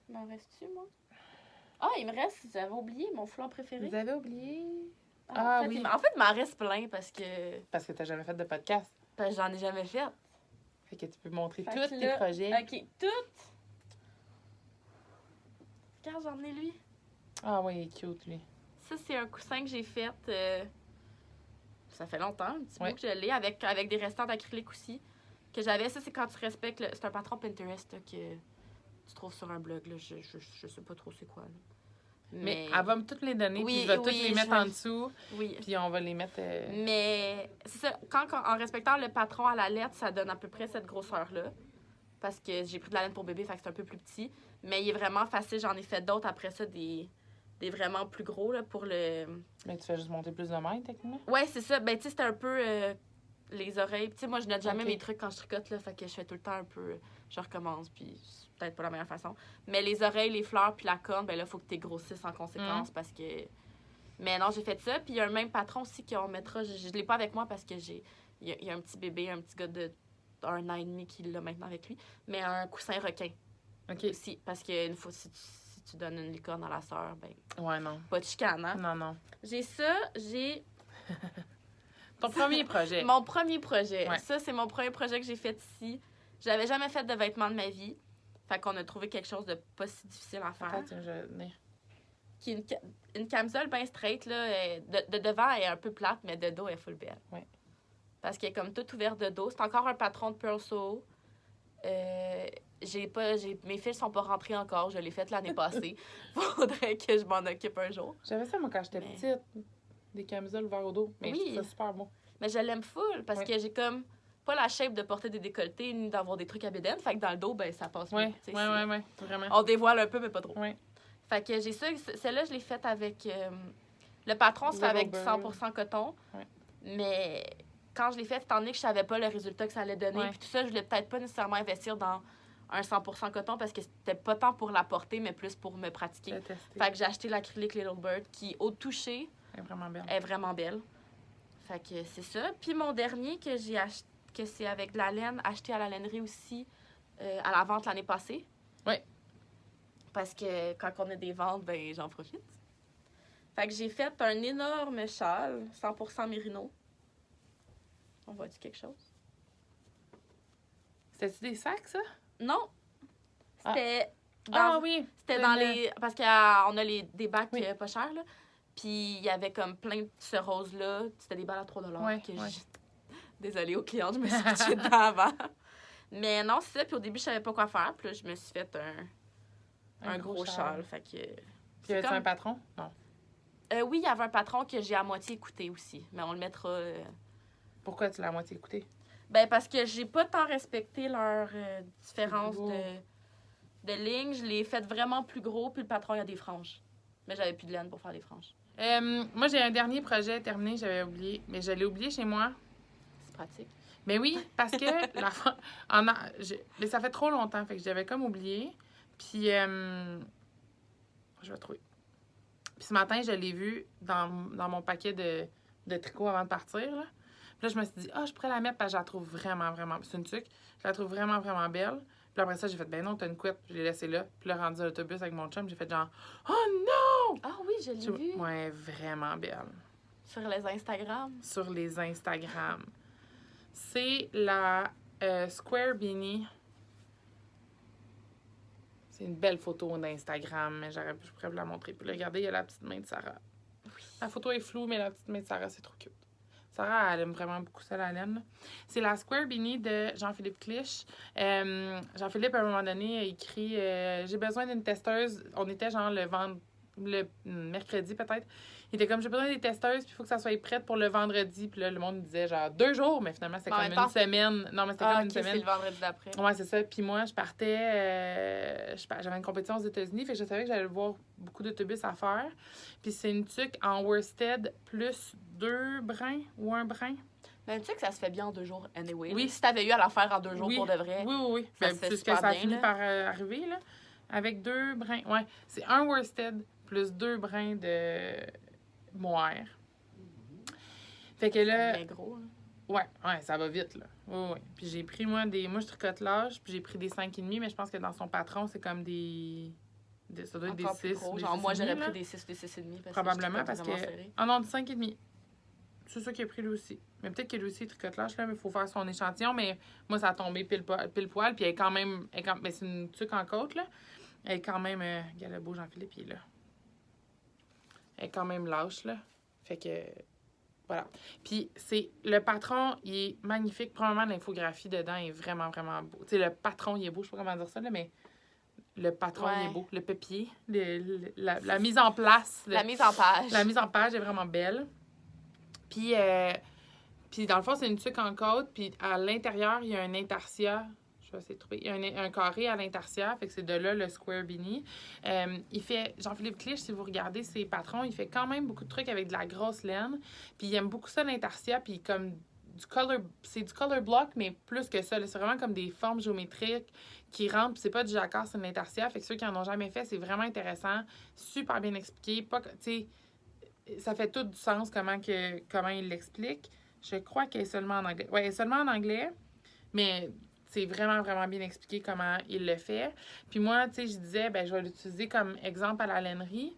Il m'en reste-tu, moi? Ah, il me reste, j'avais oublié mon flanc préféré. Vous avez oublié? En fait, oui. En fait, il m'en reste plein parce que. Parce que t'as jamais fait de podcast. Parce que j'en ai jamais fait. Fait que tu peux montrer tous tes projets. OK, toutes? Regarde, j'en ai lui. Ah oui, il est cute, lui. Ça, c'est un coussin que j'ai fait. Ça fait longtemps, un petit bout que je l'ai, avec des restants d'acrylique aussi. Que j'avais. Ça, c'est quand tu respectes. C'est un patron Pinterest là, que tu trouves sur un blog. Là. Je sais pas trop c'est quoi. Là. Mais elle va me toutes les donner, puis je vais toutes les mettre en dessous. Oui. Puis on va les mettre. Mais c'est ça. En respectant le patron à la lettre, ça donne à peu près cette grosseur-là. Parce que j'ai pris de la laine pour bébé, fait que c'est un peu plus petit. Mais il est vraiment facile. J'en ai fait d'autres après ça, des vraiment plus gros là, pour le. Mais tu fais juste monter plus de mailles, techniquement? Ouais, c'est ça. Ben, tu sais, c'était un peu les oreilles. Tu sais, moi, je note jamais mes trucs quand je tricote, là. Fait que je fais tout le temps un peu. Je recommence, puis c'est peut-être pas la meilleure façon. Mais les oreilles, les fleurs, puis la corne, ben là, il faut que tu grossisses en conséquence parce que. Mais non, j'ai fait ça. Puis il y a un même patron aussi qu'on mettra. Je l'ai pas avec moi parce que il y a un petit bébé, un petit gars de 1 an et demi qui l'a maintenant avec lui. Mais un coussin requin. OK. Aussi. Parce qu'une fois, si tu donnes une licorne à la sœur, ben. Ouais, non. Pas de chicane, hein? Non. J'ai ça, j'ai. Ton premier projet. Mon premier projet. Ouais. Ça, c'est mon premier projet que j'ai fait ici. J'avais jamais fait de vêtements de ma vie. Fait qu'on a trouvé quelque chose de pas si difficile à faire. Attends, je vais venir. Qui est une camisole bien straight, là. De devant, elle est un peu plate, mais de dos, elle est full belle. Ouais. Parce qu'elle est comme toute ouverte de dos. C'est encore un patron de Pearl Sew. Mes fils sont pas rentrés encore. Je l'ai fait l'année passée. Faudrait que je m'en occupe un jour. J'avais ça, moi, quand j'étais petite. Des camisoles vers au dos. Mais je trouve ça super beau. Mais je l'aime full parce que j'ai comme pas la shape de porter des décolletés ni d'avoir des trucs à bédaine. Fait que dans le dos, ben ça passe bien. Ouais, Vraiment. On dévoile un peu, mais pas trop. Ouais. Fait que j'ai ça. Celle-là, je l'ai faite avec... le patron se fait avec du 100% coton. Ouais. Mais quand je l'ai faite, étant donné que je savais pas le résultat que ça allait donner, puis tout ça, je voulais peut-être pas nécessairement investir dans un 100% coton parce que c'était pas tant pour la porter, mais plus pour me pratiquer. Fait que j'ai acheté l'acrylique Little Bird qui, au toucher, est vraiment belle. Fait que c'est ça. Puis mon dernier que j'ai acheté, que c'est avec de la laine, acheté à la lainerie aussi à la vente l'année passée. Oui. Parce que quand on a des ventes, ben j'en profite. Fait que j'ai fait un énorme châle, 100% mérino. On voit-tu quelque chose? C'était-tu des sacs, ça? Non. C'était... Oui. C'était dans les... Parce qu'on a des bacs pas chers, là. Puis il y avait comme plein de ce rose-là. C'était des balles à 3 $. Désolée aux clientes, je me suis pitchée dedans avant. Mais non, c'est ça. Puis au début, je savais pas quoi faire. Puis là, je me suis fait un gros châle. Fait que... Puis avais-tu un patron? Non. Oui, il y avait un patron que j'ai à moitié écouté aussi. Mais on le mettra... Pourquoi tu l'as à moitié écouté? Ben parce que j'ai pas tant respecté leur différence de ligne. Je l'ai fait vraiment plus gros. Puis le patron, il a des franges. Mais j'avais plus de laine pour faire des franges. Moi, j'ai un dernier projet terminé, j'avais oublié. Mais je l'ai oublié chez moi. C'est pratique. Mais oui, parce que mais ça fait trop longtemps, fait que j'avais comme oublié. Puis, je vais trouver. Puis ce matin, je l'ai vu dans mon paquet de tricots avant de partir. Là. Puis là, je me suis dit, je pourrais la mettre parce que je la trouve vraiment, vraiment... C'est une tuque. Je la trouve vraiment, vraiment belle. Puis après ça, j'ai fait, ben non, t'as une couette. Je l'ai laissée là. Puis là, rendu à l'autobus avec mon chum, j'ai fait genre, oh non! Ah oui, je l'ai vu. Ouais, vraiment belle. Sur les Instagram. Sur les Instagram. C'est la Square Beanie. C'est une belle photo d'Instagram, mais je pourrais vous la montrer. Puis là, regardez, il y a la petite main de Sarah. Oui. La photo est floue, mais la petite main de Sarah, c'est trop cute. Sarah, elle aime vraiment beaucoup ça, la laine. C'est la Square Beanie de Jean-Philippe Clich. Jean-Philippe, à un moment donné, a écrit j'ai besoin d'une testeuse. On était genre le mercredi, peut-être. Il était comme, j'ai besoin des testeuses, puis il faut que ça soit prête pour le vendredi. Puis là, le monde disait genre 2 jours, mais finalement, c'était comme une semaine. Non, mais c'était comme une semaine. C'est le vendredi d'après. Ouais, c'est ça. Puis moi, je partais, j'avais une compétition aux États-Unis, fait que je savais que j'allais voir beaucoup d'autobus à faire. Puis c'est une tuque en worsted plus 2 brins ou 1 brin. Mais tu sais que ça se fait bien en 2 jours, anyway. Oui. Si t'avais eu à la faire en 2 jours pour de vrai. Oui. Ça se fait c'est ce super que ça bien, finit là. par arriver, là. Avec 2 brins. Ouais, c'est un worsted plus 2 brins de mohair. Fait que là... C'est bien gros, hein. Ouais, ça va vite, là. Oui. Puis j'ai pris, moi, je tricote large, puis j'ai pris des 5,5, mais je pense que dans son patron, c'est comme ça doit être Encore des plus 6. gros. Des Genre, moi, 6,5, j'aurais là. pris des 6, des 6,5. Probablement, parce que... Serré. Ah non, des 5,5. C'est ça qu'il a pris lui aussi. Mais peut-être que lui aussi, il tricote large, là, mais il faut faire son échantillon. Mais moi, ça a tombé pile poil, puis elle est quand même... Mais c'est une tuque en côte, là. Elle est quand même... Regarde le beau Jean-Philippe, il est là. Elle est quand même lâche, là. Fait que... Voilà. Puis, le patron, il est magnifique. Probablement, l'infographie dedans est vraiment, vraiment beau. Tu sais, le patron, il est beau. Je sais pas comment dire ça, là, mais le patron, il est beau. Le papier, la mise en place. La mise en page. La mise en page est vraiment belle. Puis dans le fond, c'est une tuque en côte. Puis, à l'intérieur, il y a un intarsia. Je vais essayer de trouver. Il y a un carré à l'intarsia, fait que c'est de là le Square Beanie. Il fait, Jean-Philippe Clich, si vous regardez ses patrons, il fait quand même beaucoup de trucs avec de la grosse laine. Puis il aime beaucoup ça, l'intarsia, puis comme c'est du color block, mais plus que ça. Là, c'est vraiment comme des formes géométriques qui rentrent, puis c'est pas du jacquard, c'est de l'intarsia. Fait que ceux qui en ont jamais fait, c'est vraiment intéressant. Super bien expliqué. Pas, tu sais, ça fait tout du sens comment il l'explique. Je crois qu'elle est seulement en anglais. Ouais, elle est seulement en anglais, mais... C'est vraiment, vraiment bien expliqué comment il le fait. Puis moi, tu sais, je disais, je vais l'utiliser comme exemple à la lainerie.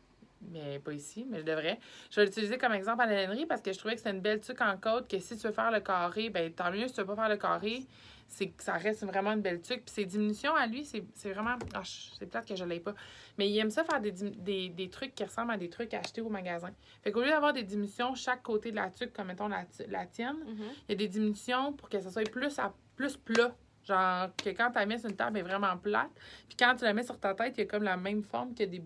Mais pas ici, mais je devrais. Je vais l'utiliser comme exemple à la lainerie parce que je trouvais que c'était une belle tuque en côte que si tu veux faire le carré, tant mieux. Si tu veux pas faire le carré, ça reste vraiment une belle tuque. Puis ses diminutions à lui, c'est vraiment... c'est plate que je l'ai pas. Mais il aime ça faire des trucs qui ressemblent à des trucs achetés au magasin. Fait qu'au lieu d'avoir des diminutions chaque côté de la tuque, comme mettons la tienne, il y a des diminutions pour que ça soit plus plat. Genre, que quand tu la mets sur une table, elle est vraiment plate. Puis quand tu la mets sur ta tête, il y a comme la même forme que des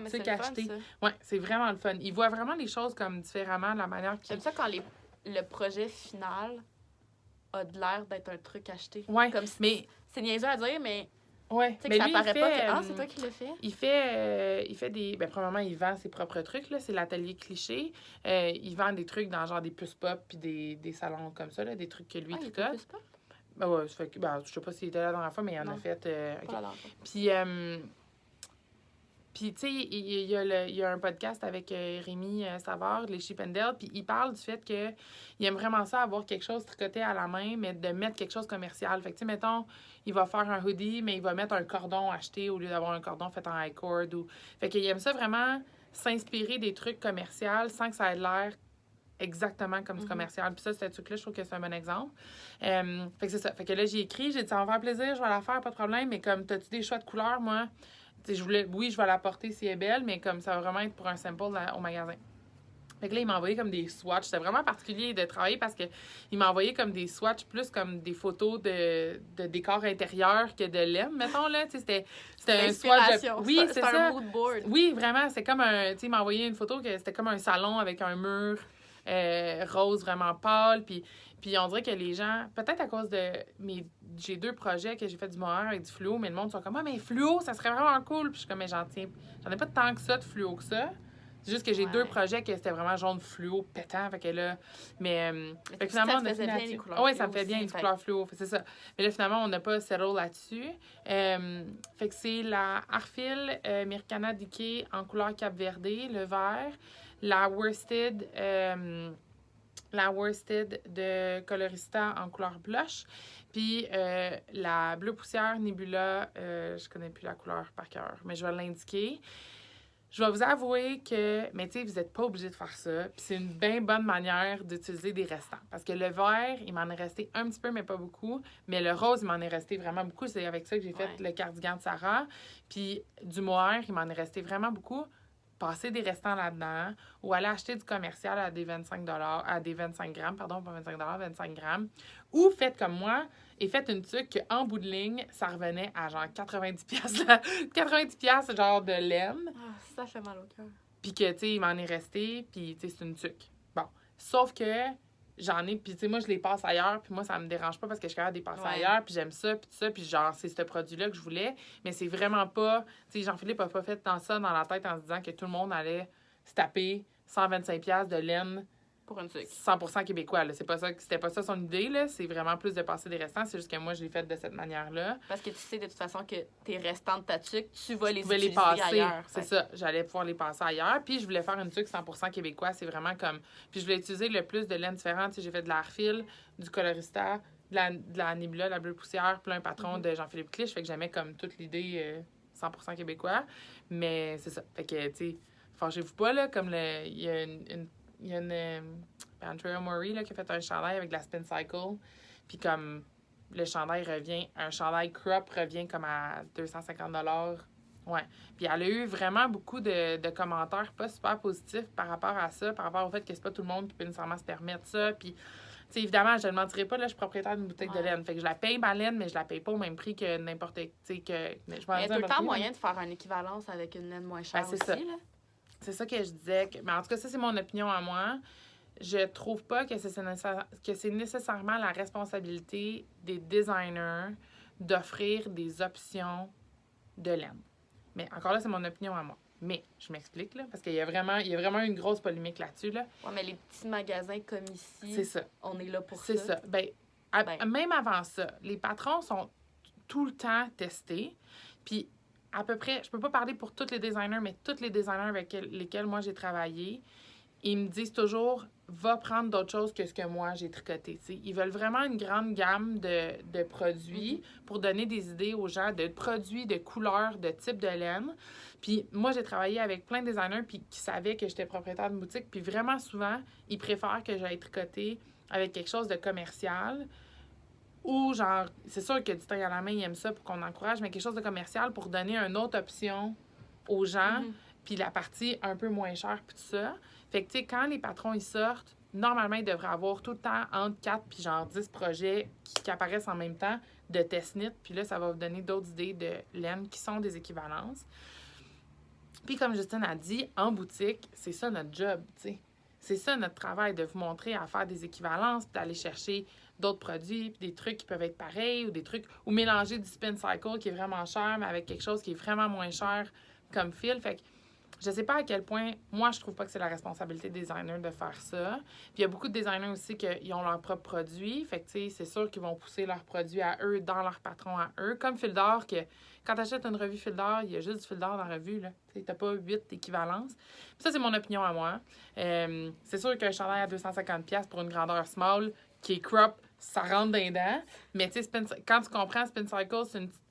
trucs achetés. Ouais, c'est vraiment le fun. Il voit vraiment les choses comme différemment, la manière qu'il... J'aime ça quand le projet final a de l'air d'être un truc acheté. Ouais, comme mais... C'est niaiseux à dire, mais... Ouais, mais ça paraît pas que... c'est toi qui le fais? Il fait des... Premièrement, il vend ses propres trucs, là. C'est l'atelier Cliché. Il vend des trucs dans genre des puces pop puis des salons comme ça, là. Des trucs que lui tricote. Ouais, ça fait que, je sais pas s'il était là la dernière fois, mais il en a fait. Puis, tu sais, il y a un podcast avec Rémi Savard, les Chip and Dale, puis il parle du fait qu'il aime vraiment ça, avoir quelque chose tricoté à la main, mais de mettre quelque chose commercial. Fait que, tu sais, mettons, il va faire un hoodie, mais il va mettre un cordon acheté au lieu d'avoir un cordon fait en high cord. Fait qu'il aime ça vraiment s'inspirer des trucs commerciaux sans que ça ait l'air exactement comme du commercial. Puis ça, cette truc-là, je trouve que c'est un bon exemple. Fait que c'est ça. Fait que là, j'ai écrit, j'ai dit, ça va me faire plaisir, je vais la faire, pas de problème, mais comme, t'as-tu des choix de couleurs, moi? Tu sais, je vais la porter si elle est belle, mais comme ça va vraiment être pour un sample au magasin. Fait que là, il m'a envoyé comme des swatchs. C'était vraiment particulier de travailler parce que il m'a envoyé comme des swatchs plus comme des photos de décors intérieurs que de laine, mettons, là. Tu sais, c'était un swatch. Oui, c'est ça. un mood board. Oui, vraiment. C'est comme un... Tu sais, il m'a envoyé une photo que c'était comme un salon avec un mur rose vraiment pâle. Puis on dirait que les gens... Peut-être à cause de... J'ai 2 projets que j'ai fait du mohair avec du fluo, mais le monde sont comme « Ah, mais fluo, ça serait vraiment cool! » Puis je suis comme « Mais j'en ai pas tant que ça de fluo que ça. » C'est juste que j'ai 2 projets que c'était vraiment jaune fluo pétant. Fait que là. Mais fait que finalement, on a fini là-dessus. Oui, ça me fait bien les couleurs fluo. C'est ça. Mais là, finalement, on n'a pas settle là-dessus. Fait que c'est la Arfil Americana Decay en couleur Cap Verde, le vert. La Worsted de Colorista en couleur blush. Puis la Bleu Poussière Nebula, je connais plus la couleur par cœur, mais je vais l'indiquer. Je vais vous avouer que, mais tu sais, vous n'êtes pas obligé de faire ça. Puis c'est une bien bonne manière d'utiliser des restants. Parce que le vert, il m'en est resté un petit peu, mais pas beaucoup. Mais le rose, il m'en est resté vraiment beaucoup. C'est avec ça que j'ai fait le cardigan de Sarah. Puis du mohair, il m'en est resté vraiment beaucoup. Passer des restants là-dedans ou aller acheter du commercial à des 25 grammes, pardon, pas 25 25 grammes. Ou faites comme moi et faites une tuque qu'en bout de ligne, ça revenait à genre 90 piastres genre de laine. Ah, ça fait mal au cœur. Puis que, tu sais, il m'en est resté, puis tu sais, c'est une tuque. Bon. Sauf que j'en ai, puis tu sais, moi, je les passe ailleurs, puis moi, ça me dérange pas parce que je suis capable de les passer ailleurs, puis j'aime ça, puis tout ça, puis genre, c'est ce produit-là que je voulais, mais c'est vraiment pas, tu sais, Jean-Philippe a pas fait dans ça dans la tête en se disant que tout le monde allait se taper 125$ de laine pour une tuque. 100% québécois, là. C'était pas ça son idée, là. C'est vraiment plus de passer des restants, c'est juste que moi, je l'ai fait de cette manière-là. Parce que tu sais de toute façon que tes restants de ta tuque, tu vas les utiliser passer ailleurs. C'est ça, j'allais pouvoir les passer ailleurs. Puis je voulais faire une tuque 100% québécois, c'est vraiment comme... Puis je voulais utiliser le plus de laine différente. J'ai fait de l'Arfil, du Colorista, de la Nebula, la Bleu Poussière, plein patron de Jean-Philippe Clich. Fait que j'aimais comme toute l'idée 100% québécois. Mais c'est ça. Fait que, tu sais, fâchez-vous pas, là, comme il y a une Andrea Murray là, qui a fait un chandail avec de la Spin Cycle. Puis comme le chandail revient, un chandail crop revient comme à 250$. Ouais. Puis elle a eu vraiment beaucoup de commentaires pas super positifs par rapport à ça, par rapport au fait que c'est pas tout le monde qui peut nécessairement se permettre ça. Puis, tu sais, évidemment, je ne mentirais pas, là, je suis propriétaire d'une bouteille de laine. Fait que je la paye ma laine, mais je la paye pas au même prix que n'importe qui. Tu sais, que. Mais il y a tout le temps moyen de faire une équivalence avec une laine moins chère aussi, ça. là. C'est ça que je disais. Mais en tout cas, ça, c'est mon opinion à moi. Je trouve pas que c'est nécessairement la responsabilité des designers d'offrir des options de laine. Mais encore là, c'est mon opinion à moi. Mais je m'explique, là, parce qu'il y a vraiment une grosse polémique là-dessus. Là. Oui, mais les petits magasins comme ici, c'est ça. On est là pour ça. C'est ça. Même avant ça, les patrons sont tout le temps testés. Puis, à peu près, je peux pas parler pour tous les designers, mais tous les designers avec lesquels moi j'ai travaillé, ils me disent toujours, va prendre d'autres choses que ce que moi j'ai tricoté. T'sais. Ils veulent vraiment une grande gamme de produits pour donner des idées aux gens de produits, de couleurs, de types de laine. Puis moi, j'ai travaillé avec plein de designers puis qui savaient que j'étais propriétaire de boutique. Puis vraiment souvent, ils préfèrent que j'aille tricoter avec quelque chose de commercial. Ou genre, c'est sûr que du temps à la main, ils aiment ça pour qu'on encourage, mais quelque chose de commercial pour donner une autre option aux gens. Puis la partie un peu moins chère, puis tout ça. Fait que, tu sais, quand les patrons, ils sortent, normalement, ils devraient avoir tout le temps entre 4 puis genre 10 projets qui apparaissent en même temps de test-knit. Puis là, ça va vous donner d'autres idées de laine qui sont des équivalences. Puis comme Justine a dit, en boutique, c'est ça notre job, tu sais. C'est ça notre travail, de vous montrer à faire des équivalences, puis d'aller chercher d'autres produits, puis des trucs qui peuvent être pareils, ou des trucs, ou mélanger du Spin Cycle qui est vraiment cher, mais avec quelque chose qui est vraiment moins cher comme fil. Fait que je sais pas à quel point, moi, je trouve pas que c'est la responsabilité des designers de faire ça. Puis il y a beaucoup de designers aussi qui ont leurs propres produits. Fait que, tu sais, c'est sûr qu'ils vont pousser leurs produits à eux, dans leur patron à eux. Comme Fil d'Or, que quand tu achètes une revue Fil d'Or, il y a juste du Fil d'Or dans la revue, là. Tu sais, t'as pas 8 équivalences. Puis ça, c'est mon opinion à moi. C'est sûr qu'un chandail à 250$ pour une grandeur small, qui est crop, ça rentre dans les dents. Mais tu sais, quand tu comprends, Spin Cycle,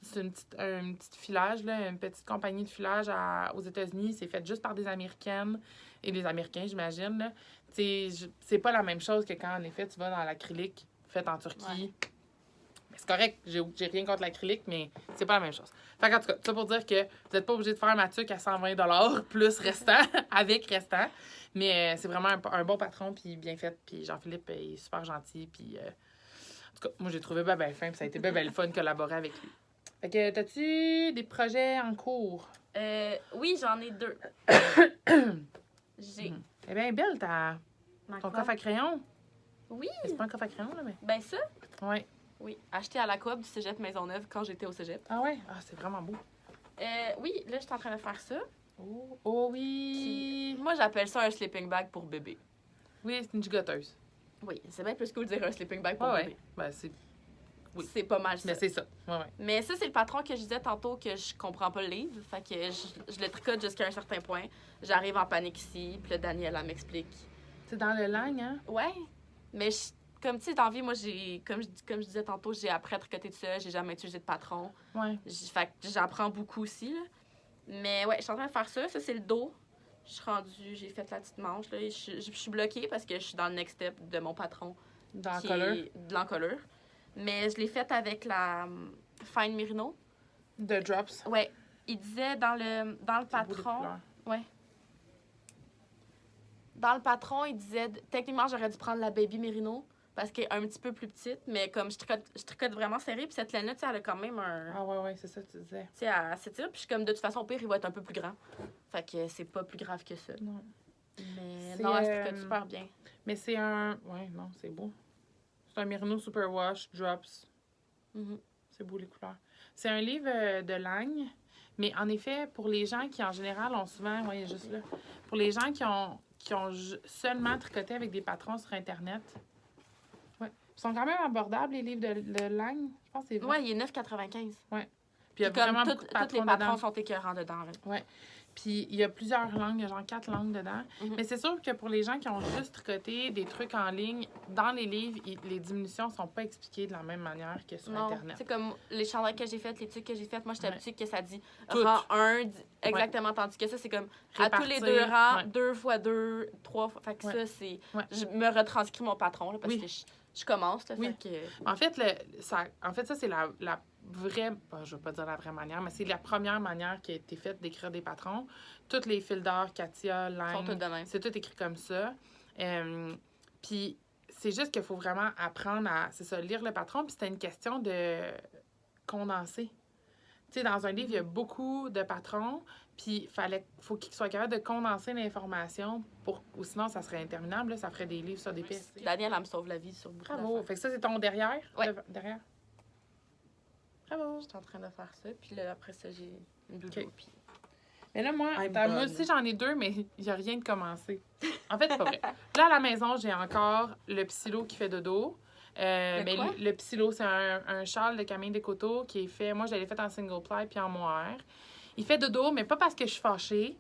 c'est un petit filage, là, une petite compagnie de filage aux États-Unis. C'est fait juste par des Américaines et des Américains, j'imagine. Tu sais, c'est pas la même chose que quand, en effet, tu vas dans l'acrylique fait en Turquie. Ouais. Mais C'est correct, j'ai rien contre l'acrylique, mais c'est pas la même chose. Fait qu'en tout cas, ça pour dire que vous n'êtes pas obligé de faire ma tuque à 120$ plus restant, avec restant. Mais c'est vraiment un bon patron, puis bien fait. Puis Jean-Philippe est super gentil. Puis en tout cas, moi, j'ai trouvé ben fin, puis ça a été ben le fun de collaborer avec lui. Fait que, t'as-tu des projets en cours? Oui, j'en ai 2. J'ai. Eh bien, belle, ton coffre à crayon. Oui. C'est pas un coffre à crayon, là, mais. Ben ça? Ouais. Oui. Acheté à la coop du cégep Maisonneuve quand j'étais au cégep. Ah ouais? Ah, c'est vraiment beau. Oui, là, je suis en train de faire ça. Oh oui! Puis, moi, j'appelle ça un sleeping bag pour bébé. Oui, c'est une gigoteuse. Oui, c'est bien plus cool de dire un sleeping bag pour bébé. Ouais. Ben, c'est... Oui. C'est pas mal ça. Mais c'est ça. Ouais. Mais ça, c'est le patron que je disais tantôt que je comprends pas le livre. Fait que je le tricote jusqu'à un certain point. J'arrive en panique ici, puis là, Daniel, elle m'explique. C'est dans le langue, hein? Ouais. Mais comme tu sais, dans la vie, moi, comme je disais tantôt, j'ai appris à tricoter tout seul. J'ai jamais utilisé de patron. Ouais. Fait que j'apprends beaucoup aussi, là. Mais ouais, je suis en train de faire ça. Ça, c'est le dos. Je suis rendue, j'ai fait la petite manche, là. Je suis bloquée parce que je suis dans le next step de mon patron. Dans l'encolure? De l'encolure. Mais je l'ai faite avec la Fine Merino. The Drops. Ouais. Il disait dans le patron. Ouais. Dans le patron, il disait techniquement, j'aurais dû prendre la Baby Merino parce qu'elle est un petit peu plus petite, mais comme je tricote vraiment serré, puis cette laine-là, elle a quand même un. Ah ouais, c'est ça que tu disais. Tu sais, elle s'étire, puis je suis comme de toute façon, au pire, il va être un peu plus grand. Fait que c'est pas plus grave que ça. Non. Mais non, elle se tricote super bien. Mais c'est un. Ouais, non, c'est beau. C'est un Merino Superwash Drops. C'est beau les couleurs. C'est un livre de langue, mais en effet, pour les gens qui en général ont souvent. Oui, juste là. Pour les gens qui ont seulement tricoté avec des patrons sur Internet. Ouais. Ils sont quand même abordables, les livres de langue. Je pense que c'est vrai. Ouais, il est 9,95. Ouais. Puis il y a comme vraiment beaucoup de tous les patrons sont écœurants dedans. Là. Ouais. Puis il y a plusieurs langues, il y a genre 4 langues dedans. Mais c'est sûr que pour les gens qui ont juste tricoté des trucs en ligne, dans les livres, les diminutions sont pas expliquées de la même manière que sur Internet. C'est comme les chandails que j'ai faites, les trucs que j'ai faites. Moi, j'étais habituée que ça dit Tout. rang 1, exactement. Tandis que ça, c'est comme à tous les 2 rangs, 2 fois 2, 3 fois. Fait que ça, c'est. Je me retranscris mon patron, là, parce que je commence. Là, fait que... En fait, ça, c'est la vraie, je vais pas dire la vraie manière, mais c'est la première manière qui a été faite d'écrire des patrons. Toutes les fils d'or, Katia, Line, c'est tout écrit comme ça. Puis c'est juste qu'il faut vraiment apprendre à, lire le patron, puis c'était une question de condenser. Tu sais, dans un livre, il y a beaucoup de patrons, puis faut qu'il soit capable de condenser l'information, ou sinon, ça serait interminable, là, ça ferait des livres sur des pistes. Daniel, elle me sauve la vie sur beaucoup Bravo! Fait que ça, c'est ton derrière? Ouais. Derrière? Bravo! J'étais en train de faire ça, puis là, après ça, j'ai une doudou, puis... Mais là, moi aussi, j'en ai 2, mais il n'y a rien de commencé. En fait, c'est pas vrai. Là, à la maison, j'ai encore le psylo qui fait dodo. Mais le psylo, c'est un châle de Camille Descoteaux qui est fait... Moi, je l'ai fait en single ply puis en mohair. Il fait dodo, mais pas parce que je suis fâchée.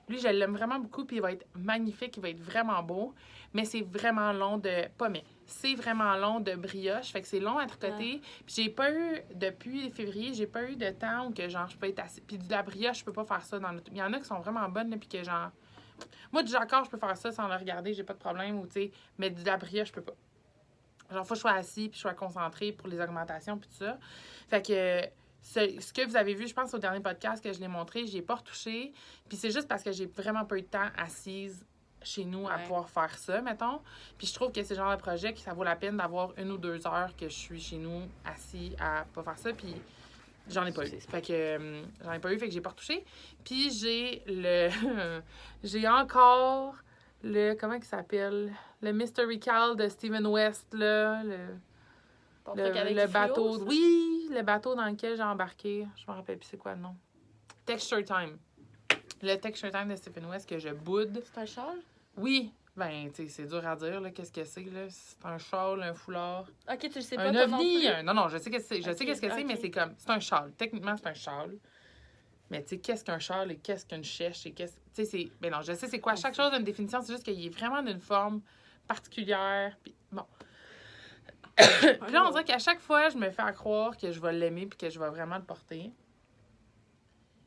Lui, je l'aime vraiment beaucoup, puis il va être magnifique, il va être vraiment beau. Mais c'est vraiment long de... Pas mais, c'est vraiment long de brioche, fait que c'est long à tricoter. Puis j'ai pas eu, depuis février, j'ai pas eu de temps où que, genre, je peux être assez... Puis de la brioche, je peux pas faire ça dans le... Il y en a qui sont vraiment bonnes, là, puis que, genre... Moi, du jacquard, je peux faire ça sans le regarder, j'ai pas de problème, ou, tu sais... Mais de la brioche, je peux pas. Genre, faut que je sois assis, puis je sois concentrée pour les augmentations, puis tout ça. Fait que... Ce que vous avez vu, je pense, au dernier podcast que je l'ai montré, j'ai pas retouché. Puis c'est juste parce que j'ai vraiment pas eu de temps assise chez nous à pouvoir faire ça, mettons. Puis je trouve que c'est le genre de projet que ça vaut la peine d'avoir 1 ou 2 heures que je suis chez nous assis à pas faire ça. Puis j'en ai pas eu. Fait que j'en ai pas eu, fait que j'ai pas retouché. Puis j'ai j'ai encore le... Comment il s'appelle? Le Mystery Cal de Steven West, là. Le bateau. Fluo, oui, le bateau dans lequel j'ai embarqué. Je me rappelle plus c'est quoi le nom. Texture Time. Le Texture Time de Stephen West que je boude. C'est un châle? Oui. Ben, tu sais, c'est dur à dire, là, qu'est-ce que c'est, là. C'est un châle, un foulard. OK, tu le sais pas, un ovni. Non, je sais qu'est-ce que c'est. Je sais qu'est-ce que c'est, mais c'est comme... C'est un châle. Techniquement, c'est un châle. Mais, tu sais, qu'est-ce qu'un châle et qu'est-ce qu'une chèche et qu'est-ce... Tu sais, c'est... Ben non, je sais c'est quoi. Chaque chose a une définition. C'est juste qu'il est vraiment d'une forme particulière. Puis, bon... Puis là, on dirait qu'à chaque fois, je me fais croire que je vais l'aimer puis que je vais vraiment le porter.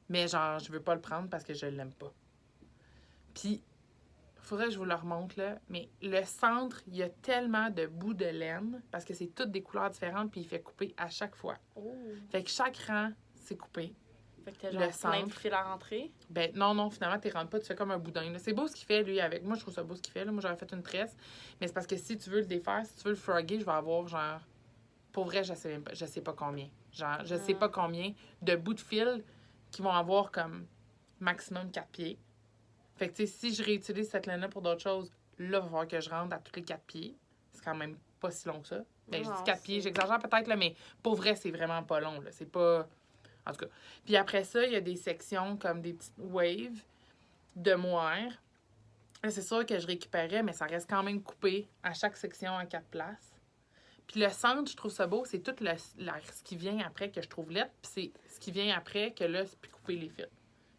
Mais genre, je veux pas le prendre parce que je l'aime pas. Puis, Faudrait que je vous le remonte, là. Mais le centre, il y a tellement de bouts de laine parce que c'est toutes des couleurs différentes puis il fait couper à chaque fois. Oh. Fait que chaque rang, c'est coupé. Fait que t'as Le genre plein de centre. fils à rentrer. Ben non, finalement, tu rentres pas, tu fais comme un boudin. Là. C'est beau ce qu'il fait, lui, avec. Moi, je trouve ça beau ce qu'il fait. Là. Moi, j'aurais fait une tresse. Mais c'est parce que si tu veux le défaire, si tu veux le frogger, je vais avoir genre. Pour vrai, je sais même pas. Je sais pas combien. Genre, je sais pas combien de bouts de fil qui vont avoir comme maximum 4 pieds. Fait que, tu sais, si je réutilise cette laine-là pour d'autres choses, là, il va falloir que je rentre à tous les 4 pieds. C'est quand même pas si long que ça. Ben, je dis 4 pieds, j'exagère peut-être, là, mais pour vrai, c'est vraiment pas long, là. C'est pas. En tout cas. Puis après ça, il y a des sections comme des petites waves de mohair. Là, c'est sûr que je récupérais, mais ça reste quand même coupé à chaque section à 4 places. Puis le centre, je trouve ça beau, c'est tout ce qui vient après que je trouve laid. Puis c'est ce qui vient après que là, c'est plus couper les fils.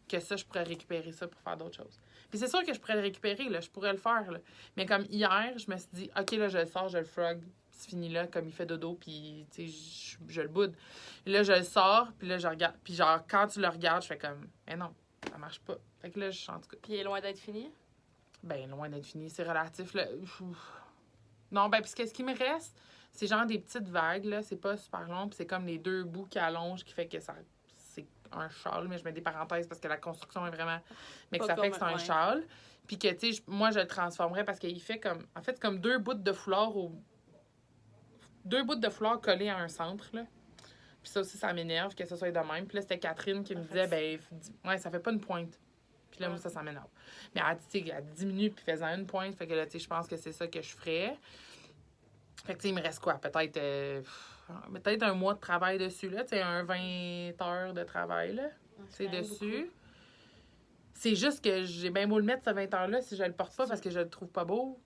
Que ça, je pourrais récupérer ça pour faire d'autres choses. Puis c'est sûr que je pourrais le récupérer, là, je pourrais le faire. Là. Mais comme hier, je me suis dit, OK, là, je le sors, je le frog, c'est fini là, comme il fait dodo, puis tu sais, je le boude. Là, je le sors, puis là, je regarde. Puis genre, quand tu le regardes, je fais comme, eh non, ça marche pas. Fait que là, en tout cas. Puis il est loin d'être fini? Ben, loin d'être fini, c'est relatif, là. Non, ben, puisque ce qui me reste, c'est genre des petites vagues, là, c'est pas super long, puis c'est comme les deux bouts qui allongent, qui fait que ça. C'est un châle, mais je mets des parenthèses parce que la construction est vraiment. Mais que Pas ça fait que c'est un ouais. châle. Puis que, tu sais, moi, je le transformerais parce qu'il fait comme. En fait, comme deux bouts de foulard deux bouts de foulard collés à un centre, là. Puis ça aussi, ça m'énerve que ça soit de même. Puis là, c'était Catherine qui me disait, ben, ouais, ça fait pas une pointe. Puis là, moi, ça m'énerve. Mais elle diminue puis faisant une pointe. Fait que là, tu sais, je pense que c'est ça que je ferais. Fait que, tu sais, il me reste quoi? Peut-être un mois de travail dessus, là. Tu sais, un 20 heures de travail, là. C'est dessus. Beaucoup. C'est juste que j'ai bien beau le mettre, ce 20 heures-là, si je le porte pas parce que je le trouve pas beau.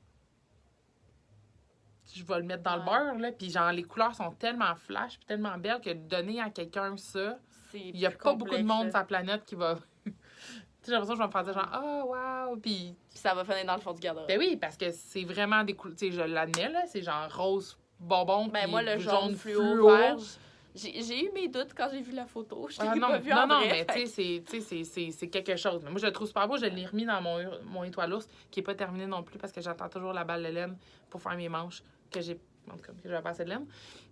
Je vais le mettre dans le beurre, là. Puis genre, les couleurs sont tellement flash puis tellement belles que donner à quelqu'un ça, il y a pas beaucoup de monde sur la planète qui va... J'ai l'impression que je vais me faire dire genre, ah, oh, wow, puis ça va finir dans le fond du garde-robe. Ben oui, parce que c'est vraiment des couleurs, tu sais, je l'admets, là, c'est genre rose bonbon, ben moi, le jaune fluo vert, j'ai eu mes doutes quand j'ai vu la photo. Je l'ai pas vu en vrai. Non, mais tu sais, c'est quelque chose. Mais moi, je le trouve super beau. Je l'ai remis dans mon étoile ours, qui est pas terminé non plus, parce que j'attends toujours la balle de laine pour faire mes manches, que j'ai, en tout cas, que j'avais pas assez de laine.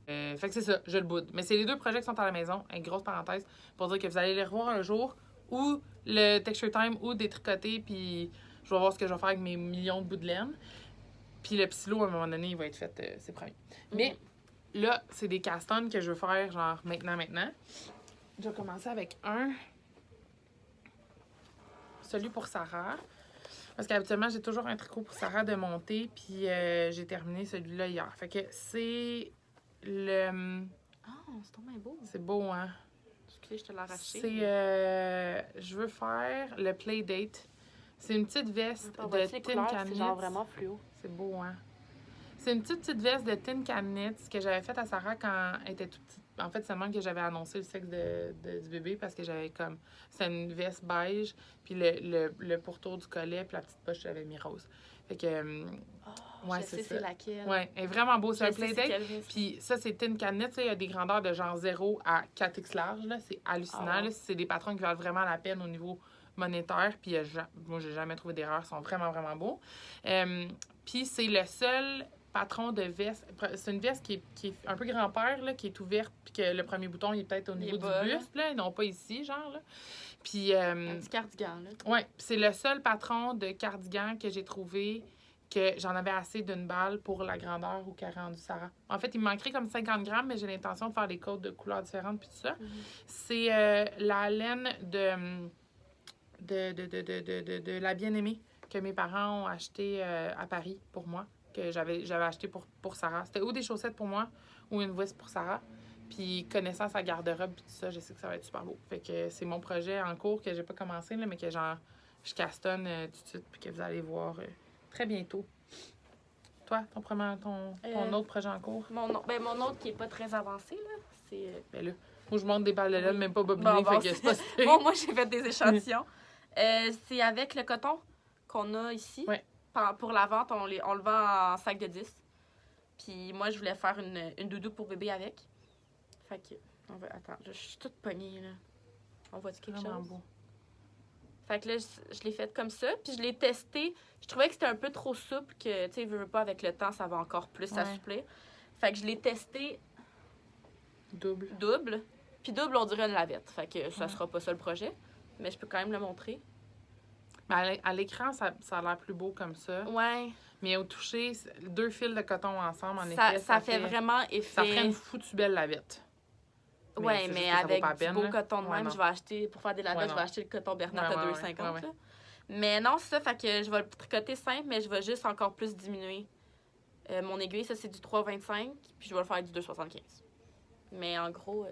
Fait que c'est ça, je le boude. Mais c'est les deux projets qui sont à la maison, une grosse parenthèse, pour dire que vous allez les revoir un jour, ou le Texture Time, ou des tricotés, puis je vais voir ce que je vais faire avec mes millions de bouts de laine. Puis le psylo, à un moment donné, il va être fait, c'est promis. Mais là, c'est des castones que je veux faire, genre, maintenant. Je vais commencer avec celui pour Sarah. Parce qu'habituellement, j'ai toujours un tricot pour Sarah de monter, puis j'ai terminé celui-là hier. Fait que c'est le... Oh, c'est tellement beau. C'est beau, hein? Excusez, je te l'ai arraché. Je veux faire le Playdate. C'est une petite veste de Tin Can Knits. C'est genre vraiment fluo. C'est beau, hein? C'est une petite veste de Tin Can Knits que j'avais faite à Sarah quand elle était toute petite. En fait, seulement que j'avais annoncé le sexe du bébé parce que j'avais comme... C'était une veste beige, puis le pourtour du collet, puis la petite poche, j'avais mis rose. Fait que... ouais, c'est laquelle. Ouais, elle est vraiment beau. C'est un Playdate. Puis ça, c'est Tin Can Knits. Il y a des grandeurs de genre 0 à 4X large. Là. C'est hallucinant. Là. C'est des patrons qui valent vraiment la peine au niveau monétaire. Puis moi, j'ai jamais trouvé d'erreur. Ils sont vraiment, vraiment beaux. Puis c'est le seul patron de veste. C'est une veste qui est un peu grand-père, là, qui est ouverte, puis que le premier bouton il est peut-être au niveau du buste, là, et non pas ici, genre. Là. Puis, un petit cardigan, là. Ouais, c'est le seul patron de cardigan que j'ai trouvé que j'en avais assez d'une balle pour la grandeur où qu'a rendu Sarah. En fait, il me manquerait comme 50 grammes, mais j'ai l'intention de faire des côtes de couleurs différentes puis tout ça. C'est la laine de la bien-aimée que mes parents ont acheté à Paris pour moi, que j'avais acheté pour Sarah. C'était ou des chaussettes pour moi ou une veste pour Sarah. Puis connaissant sa garde-robe puis tout ça, je sais que ça va être super beau. Fait que c'est mon projet en cours que j'ai pas commencé, là, mais que genre je castonne tout de suite puis que vous allez voir très bientôt. Toi, ton autre projet en cours? Mon autre qui est pas très avancé, là, c'est... Ben là, moi je monte des balles de laine, même pas bobinées, fait que c'est pas... Bon, moi j'ai fait des échantillons. C'est avec le coton qu'on a ici. Ouais. Pour la vente, on le vend en sac de 10. Puis moi, je voulais faire une doudou pour bébé avec. Fait que... Attends, je suis toute pognée, là. On voit-tu quelque chose? Beau. Fait que là, je l'ai fait comme ça. Puis je l'ai testé. Je trouvais que c'était un peu trop souple, que, tu sais, veux pas, avec le temps, ça va encore plus s'assouplir. Fait que je l'ai testé double. Puis double, on dirait une lavette. Fait que ça sera pas ça le projet. Mais je peux quand même le montrer. Mais à l'écran, ça a l'air plus beau comme ça. Ouais. Mais au toucher, 2 fils de coton ensemble, en Ça, effet, ça fait vraiment effet. Ça ferait une foutue belle lavette. Ouais, mais avec du beau coton de même, non. je vais acheter, pour faire des lavettes, je vais acheter le coton Bernard à 2,50 Ouais. Mais non, c'est ça, fait que je vais le tricoter simple, mais je vais juste encore plus diminuer mon aiguille. Ça, c'est du 3,25, puis je vais le faire du 2,75. Mais en gros...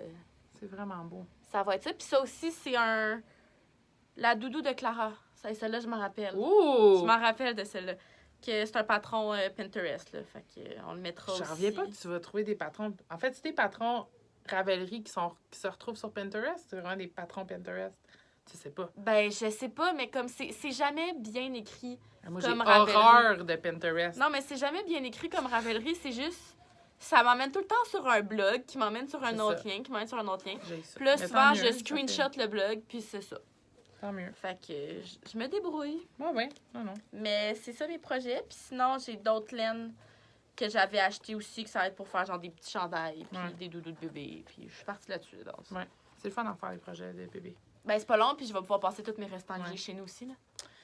c'est vraiment beau. Ça va être ça. Puis ça aussi, c'est la doudou de Clara. Celle-là, je m'en rappelle. Ouh! Je m'en rappelle de celle-là. Que c'est un patron Pinterest, là. Fait que on le mettra aussi. J'en reviens pas que tu vas trouver des patrons... En fait, c'est des patrons Ravelry qui se retrouvent sur Pinterest. C'est vraiment des patrons Pinterest. Tu sais pas. Ben, je sais pas, mais comme c'est jamais bien écrit. Moi, comme j'ai Ravelry. horreur de Pinterest. Non, mais c'est jamais bien écrit comme Ravelry. C'est juste... Ça m'emmène tout le temps sur un blog, qui m'emmène sur un autre lien, qui m'emmène sur un autre lien. Puis là, souvent, je screenshot le blog, puis c'est ça. Tant mieux. Fait que je me débrouille. Ouais. Non. Mais c'est ça mes projets. Puis sinon, j'ai d'autres laines que j'avais achetées aussi, que ça va être pour faire genre des petits chandails, puis des doudous de bébé. Puis je suis partie là-dessus. Ouais. C'est le fun d'en faire les projets de bébé. Ben, c'est pas long, puis je vais pouvoir passer toutes mes restants que j'ai chez nous aussi, là.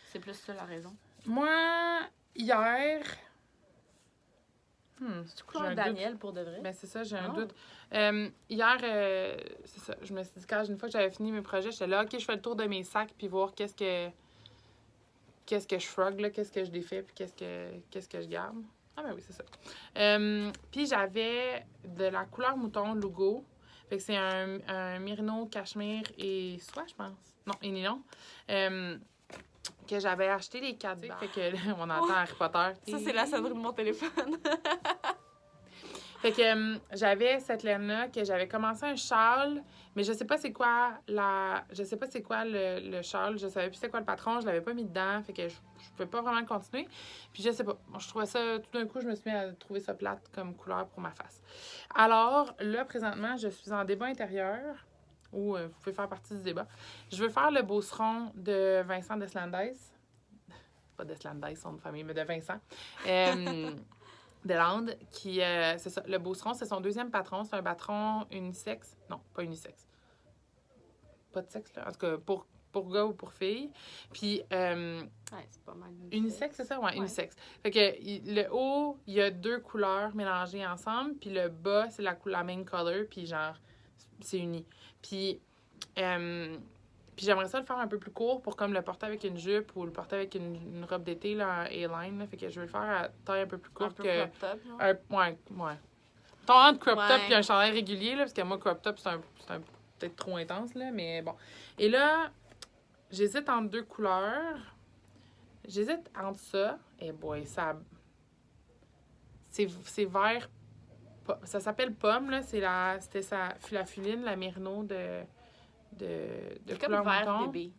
C'est plus ça la raison. Moi, hier... C'est couleur Daniel pour de vrai? Ben, c'est ça, j'ai un doute. Hier, c'est ça, je me suis dit, une fois que j'avais fini mes projets, j'étais là, OK, je fais le tour de mes sacs, puis voir qu'est-ce que je frog, là, qu'est-ce que je défais, puis qu'est-ce que je garde. Ah, ben oui, c'est ça. Puis j'avais de la couleur mouton Lugo. Fait que c'est un Merino, cachemire et soie, je pense. Non, et nylon. Que j'avais acheté les 4 barres. Fait que on entend Harry Potter. Ça, c'est la sonnerie de mon téléphone. Fait que j'avais cette laine-là, que j'avais commencé un châle, mais je sais pas c'est quoi le châle. Je savais plus c'est quoi le patron, je l'avais pas mis dedans, fait que je pouvais pas vraiment le continuer. Puis je sais pas, je trouvais ça, tout d'un coup, je me suis mis à trouver ça plate comme couleur pour ma face. Alors, là, présentement, je suis en débat intérieur, ou vous pouvez faire partie du débat. Je veux faire le beauceron de Vincent Deslandes. Pas Deslandes, son de famille, mais de Vincent. De Landes, qui, c'est ça, le beauceron, c'est son deuxième patron. C'est un patron unisexe. Non, pas unisexe. Pas de sexe, là. En tout cas, pour gars ou pour filles. Puis, c'est pas mal unisexe, c'est ça? Ouais, unisexe. Fait que le haut, il y a 2 couleurs mélangées ensemble. Puis le bas, c'est la main color. Puis genre, c'est uni. Puis j'aimerais ça le faire un peu plus court pour comme le porter avec une jupe ou le porter avec une robe d'été, là, A-line. Là. Fait que je vais le faire à taille un peu plus courte que... crop top, genre? Ouais. Ton entre crop top et un chandail régulier, là, parce que moi, crop top, c'est un peut-être trop intense, là, mais bon. Et là, j'hésite entre 2 couleurs. J'hésite entre ça et boy, ça... C'est vert... Ça s'appelle pomme, là. C'était la filine, la Mérino de couleur comme vert mouton. bébé.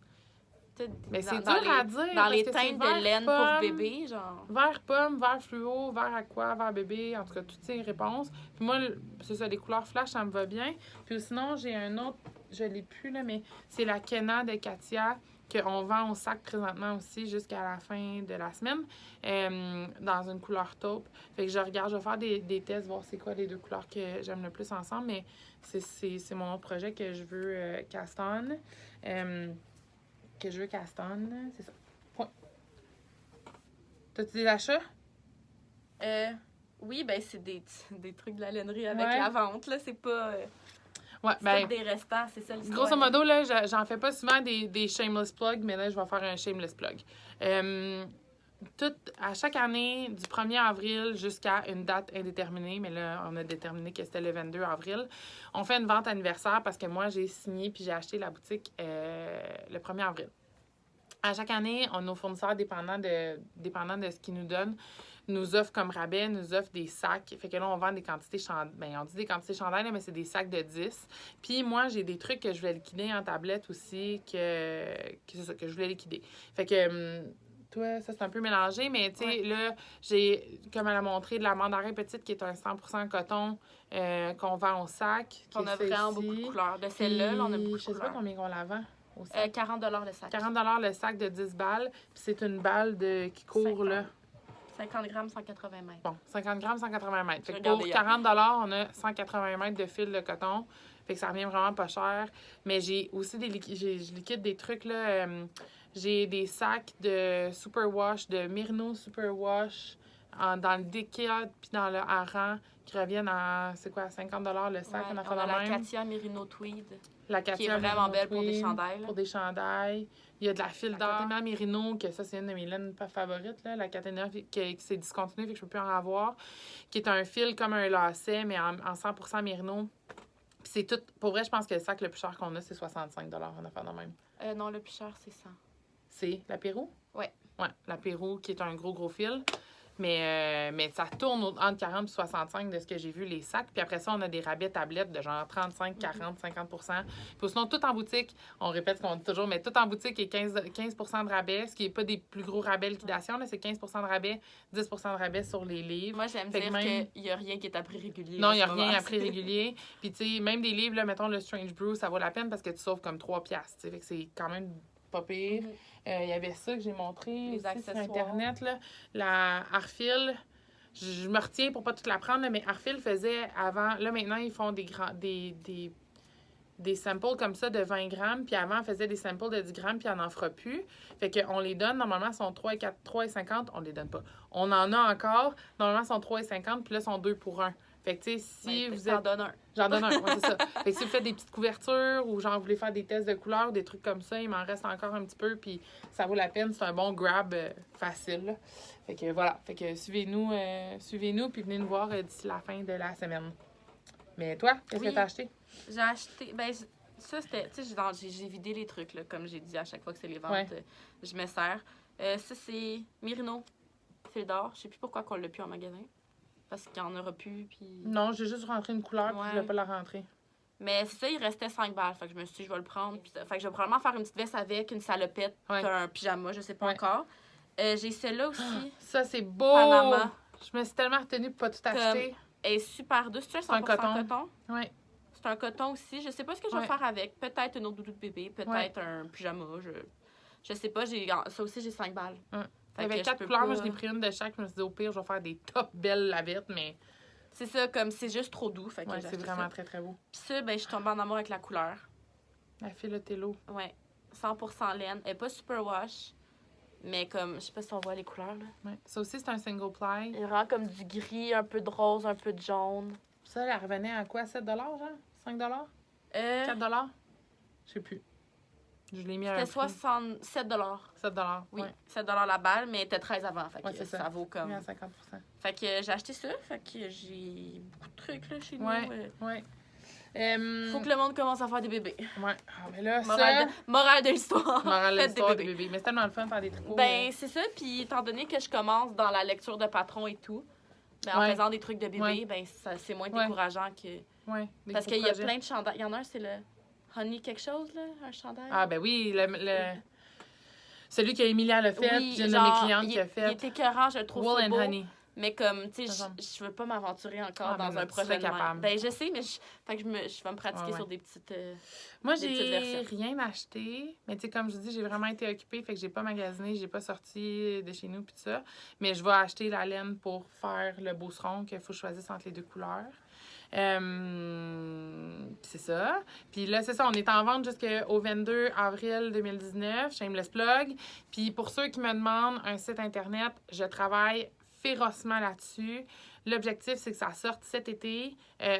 Mais c'est dur à dire. Dans les teintes de laine pour bébé, genre. Vert pomme, vert fluo, vert aqua, vert bébé, en tout cas, toutes ces réponses. Puis moi, c'est ça, les couleurs flash, ça me va bien. Puis sinon, j'ai un autre, je l'ai plus, là, mais c'est la Kenna de Katia, qu'on vend au sac présentement aussi jusqu'à la fin de la semaine, dans une couleur taupe. Fait que je vais faire des tests, voir c'est quoi les 2 couleurs que j'aime le plus ensemble, mais c'est mon autre projet que je veux castonne. C'est ça. Point. T'as-tu des achats? Oui, ben c'est des trucs de la lainerie avec la vente, là. C'est pas... Ouais, c'est des restants, c'est ça l'histoire. Grosso modo, là, j'en fais pas souvent des shameless plugs, mais là, je vais faire un shameless plug. À chaque année, du 1er avril jusqu'à une date indéterminée, mais là, on a déterminé que c'était le 22 avril, on fait une vente anniversaire parce que moi, j'ai signé puis j'ai acheté la boutique le 1er avril. À chaque année, nos fournisseurs, dépendant de ce qu'ils nous donnent, nous offrent comme rabais, nous offrent des sacs. Fait que là, on vend des quantités chandail. On dit des quantités chandail, mais c'est des sacs de 10. Puis moi, j'ai des trucs que je voulais liquider en tablette aussi, que je voulais liquider. Fait que... toi, ça, c'est un peu mélangé, mais tu sais, là, j'ai, comme elle a montré, de la mandarin petite qui est un 100% coton qu'on vend au sac. On a vraiment beaucoup de couleurs. De celle-là, on a beaucoup de couleurs. Je sais pas combien on la vend au sac? 40 le sac. 40 le sac de 10 balles. Puis c'est une balle qui court, 50. là. 50 grammes, 180 mètres. Bon, 50 grammes, 180 mètres. Fait que Regardez pour hier. 40 on a 180 mètres de fil de coton. Fait que ça revient vraiment pas cher. Mais j'ai aussi des liquides. Je liquide des trucs, là. J'ai des sacs de Superwash, de Merino Superwash, dans le Decade puis dans le Aran, qui reviennent à, c'est quoi, 50 le sac, Ouais, on a fait on a la la même. Katia Merino Tweed, La qui est Katia vraiment Merino belle pour des Tweed, chandails. là. Pour des chandails. Il y a de la file d'or. La Merino, que ça, c'est une de mes laines pas favorites. Là. La Caténa, qui s'est discontinuée, fait que je peux plus en avoir. Qui est un fil comme un lacet, mais en 100% Merino. Puis c'est tout. Pour vrai, je pense que le sac le plus cher qu'on a, c'est 65 en affaire de même. Non, le plus cher, c'est 100. C'est la Pérou? Ouais. Ouais, la Pérou, qui est un gros fil. Mais ça tourne entre 40 et 65 de ce que j'ai vu, les sacs. Puis après ça, on a des rabais tablettes de genre 35, 40, 50 Puis sinon, tout en boutique, on répète ce qu'on dit toujours, mais tout en boutique est 15 de rabais, ce qui n'est pas des plus gros rabais liquidation, là, c'est 15 de rabais, 10 de rabais sur les livres. Moi, j'aime Fait que dire même- qu'il n'y a rien qui est à prix régulier. Non, en il n'y a ce rien moment. à prix régulier. Puis, tu sais, même des livres, là, mettons le Strange Brew, ça vaut la peine parce que tu sauves comme 3 piastres. Tu sais, fait que c'est quand même pas pire. Mhm. Il y avait ça que j'ai montré Les aussi sur accessoires. Internet, là. La Arfil. Je me retiens pour pas tout la prendre, là, mais Arfil faisait avant... Là, maintenant, ils font des samples comme ça de 20 grammes. Puis avant, on faisait des samples de 10 grammes, puis on n'en fera plus. Fait qu'on les donne. Normalement, ils sont 3,50. On les donne pas. On en a encore. Normalement, ils sont 3,50, puis là, ils sont 2 pour 1. Fait que, tu sais, si Ouais, vous t'en êtes... donnes un. J'en donne un, ouais, c'est ça. Fait que si vous faites des petites couvertures ou genre vous voulez faire des tests de couleurs, des trucs comme ça, il m'en reste encore un petit peu, puis ça vaut la peine. C'est un bon grab facile. Là. Fait que voilà. Fait que suivez-nous, puis venez nous voir d'ici la fin de la semaine. Mais toi, qu'est-ce que t'as acheté? J'ai acheté. Ben, ça, c'était. Tu sais, j'ai vidé les trucs, là, comme j'ai dit à chaque fois que c'est les ventes. Ouais. Je me sers. Ça, c'est Merino fil d'or. Je sais plus pourquoi qu'on l'a plus en magasin. Parce qu'il n'y en aura plus. Puis... Non, j'ai juste rentré une couleur, puis je Ouais. vais pas la rentrer. Mais c'est ça, il restait 5 balles. Fait que je me suis dit, je vais le prendre. Puis fait que je vais probablement faire une petite veste avec, une salopette, Ouais. puis un pyjama, je sais pas Ouais. encore. J'ai celle-là aussi. Ça, c'est beau! Panama. Je me suis tellement retenue pour pas tout acheter. Elle est super douce. C'est un 100% un coton. coton. Ouais. C'est un coton aussi. Je sais pas ce que je vais Ouais. faire avec. Peut-être une autre doudou de bébé, peut-être un pyjama. Je sais pas. Ça aussi, j'ai 5 balles. Ouais. Fait Il y avait que je 4 peux couleurs, moi pas- je l'ai pris une de chaque. Je me suis dit, au pire, je vais faire des top belles lavettes, mais C'est ça, comme c'est juste trop doux. Fait que ouais, j'ai c'est acheté vraiment ça. très, très beau. Puis ça, ben, je suis tombée en amour avec la couleur. La Filotello. Ouais. 100% laine. Elle est pas super wash. Mais comme, je sais pas si on voit les couleurs, là. Ouais. Ça aussi, c'est un single ply. Il y a vraiment comme du gris, un peu de rose, un peu de jaune. Ça, elle revenait à quoi? 7 genre? 5 4 Je sais plus. Je l'ai mis à un C'était prix. 67 7 Oui, ouais. 7 la balle, mais elle était 13 avant. Fait que Ouais, c'est ça. ça. vaut comme. Oui, à 50 Fait que j'ai acheté ça. Fait que j'ai beaucoup de trucs là, chez Ouais. nous. Ouais. Faut que le monde commence à faire des bébés. Ouais. Ah, mais là, Morale de l'histoire. Morale de Faites l'histoire des des bébés. bébés. Mais c'est tellement le fun de faire des tricots. Ben, c'est ça. Puis, étant donné que je commence dans la lecture de patron et tout, ben, en Ouais. faisant des trucs de bébé, Ouais. ben, c'est moins Ouais. décourageant que. Ouais, des Parce gros qu'il y a projets. plein de chandails. Il y en a un, c'est le Honey quelque chose, là, un chandail. Ah, ben oui, celui que Emilia l'a fait, Oui, puis une genre, de mes clientes il qui a est fait. écœurant, je le trouve Wool ça and beau. Honey. Mais comme, tu sais, Ça je veux pas m'aventurer encore Ah, dans ben un non, tu projet serais de même. capable. Ben, je sais, mais fait que je vais me pratiquer Ouais, ouais. sur des petites... Moi, des petites j'ai versions. rien acheté. Mais tu sais, comme je dis, j'ai vraiment été occupée. Fait que j'ai pas magasiné, j'ai pas sorti de chez nous pis tout ça. Mais je vais acheter la laine pour faire le beauceron qu'il faut que je choisisse entre les deux couleurs. C'est ça. Puis là, c'est ça, on est en vente jusqu'au 22 avril 2019. Shameless plug. Puis pour ceux qui me demandent un site Internet, je travaille férocement là-dessus. L'objectif, c'est que ça sorte cet été.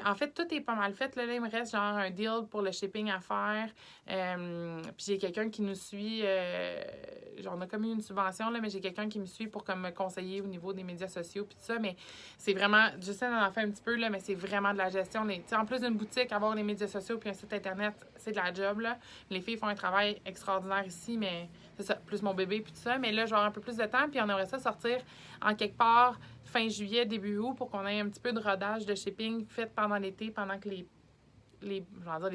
En fait, tout est pas mal fait. Là, il me reste genre un deal pour le shipping à faire. Puis j'ai quelqu'un qui nous suit. Genre, on a comme eu une subvention, là, mais j'ai quelqu'un qui me suit pour comme, me conseiller au niveau des médias sociaux. Puis tout ça. Mais c'est vraiment. Je sais, on en fait un petit peu, là, mais c'est vraiment de la gestion. En plus d'une boutique, avoir les médias sociaux puis un site Internet, c'est de la job. Là. Les filles font un travail extraordinaire ici, mais c'est ça. Plus mon bébé puis tout ça. Mais là, je vais avoir un peu plus de temps. Puis on aimerait ça sortir en quelque part fin juillet, début août, pour qu'on ait un petit peu de rodage de shipping fait pendant l'été, pendant que les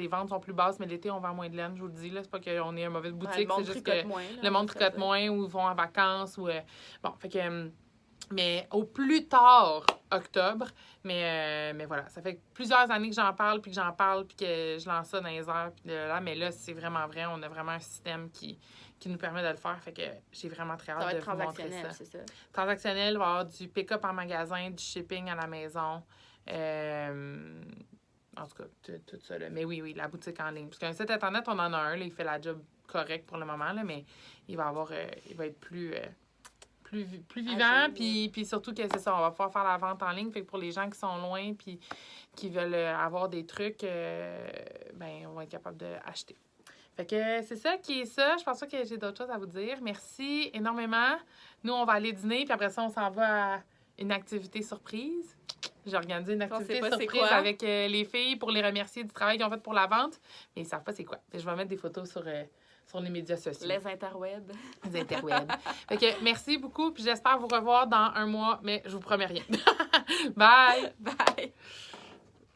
ventes sont plus basses, mais l'été, on vend moins de laine, je vous le dis. Là. C'est pas qu'on est une mauvaise boutique, le monde c'est juste tricote que moins. Là, le monde ça, tricote ça. moins ou vont en vacances. Bon, fait que Mais au plus tard, octobre. Mais voilà, ça fait plusieurs années que j'en parle, puis que je lance ça dans les airs. Puis là, mais là, c'est vraiment vrai. On a vraiment un système qui nous permet de le faire. Fait que j'ai vraiment très hâte de vous montrer ça. C'est ça. Transactionnel, il va y avoir du pick-up en magasin, du shipping à la maison. En tout cas, tout ça. Là. Mais oui, la boutique en ligne. Parce qu'un site Internet, on en a un. Là, il fait la job correct pour le moment, là, mais il va être plus vivant, puis surtout que c'est ça, on va pouvoir faire la vente en ligne. Fait que pour les gens qui sont loin puis qui veulent avoir des trucs, on va être capable d'acheter. Fait que c'est ça qui est ça. Je pense pas que j'ai d'autres choses à vous dire. Merci énormément. Nous, on va aller dîner, puis après ça, on s'en va à une activité surprise. J'ai organisé une activité surprise avec les filles pour les remercier du travail qu'ils ont fait pour la vente. Mais ils savent pas c'est quoi. Fait que je vais mettre des photos sur les médias sociaux. Les interwebs. Les interwebs. Fait que merci beaucoup, puis j'espère vous revoir dans un mois, mais je vous promets rien. Bye! Bye!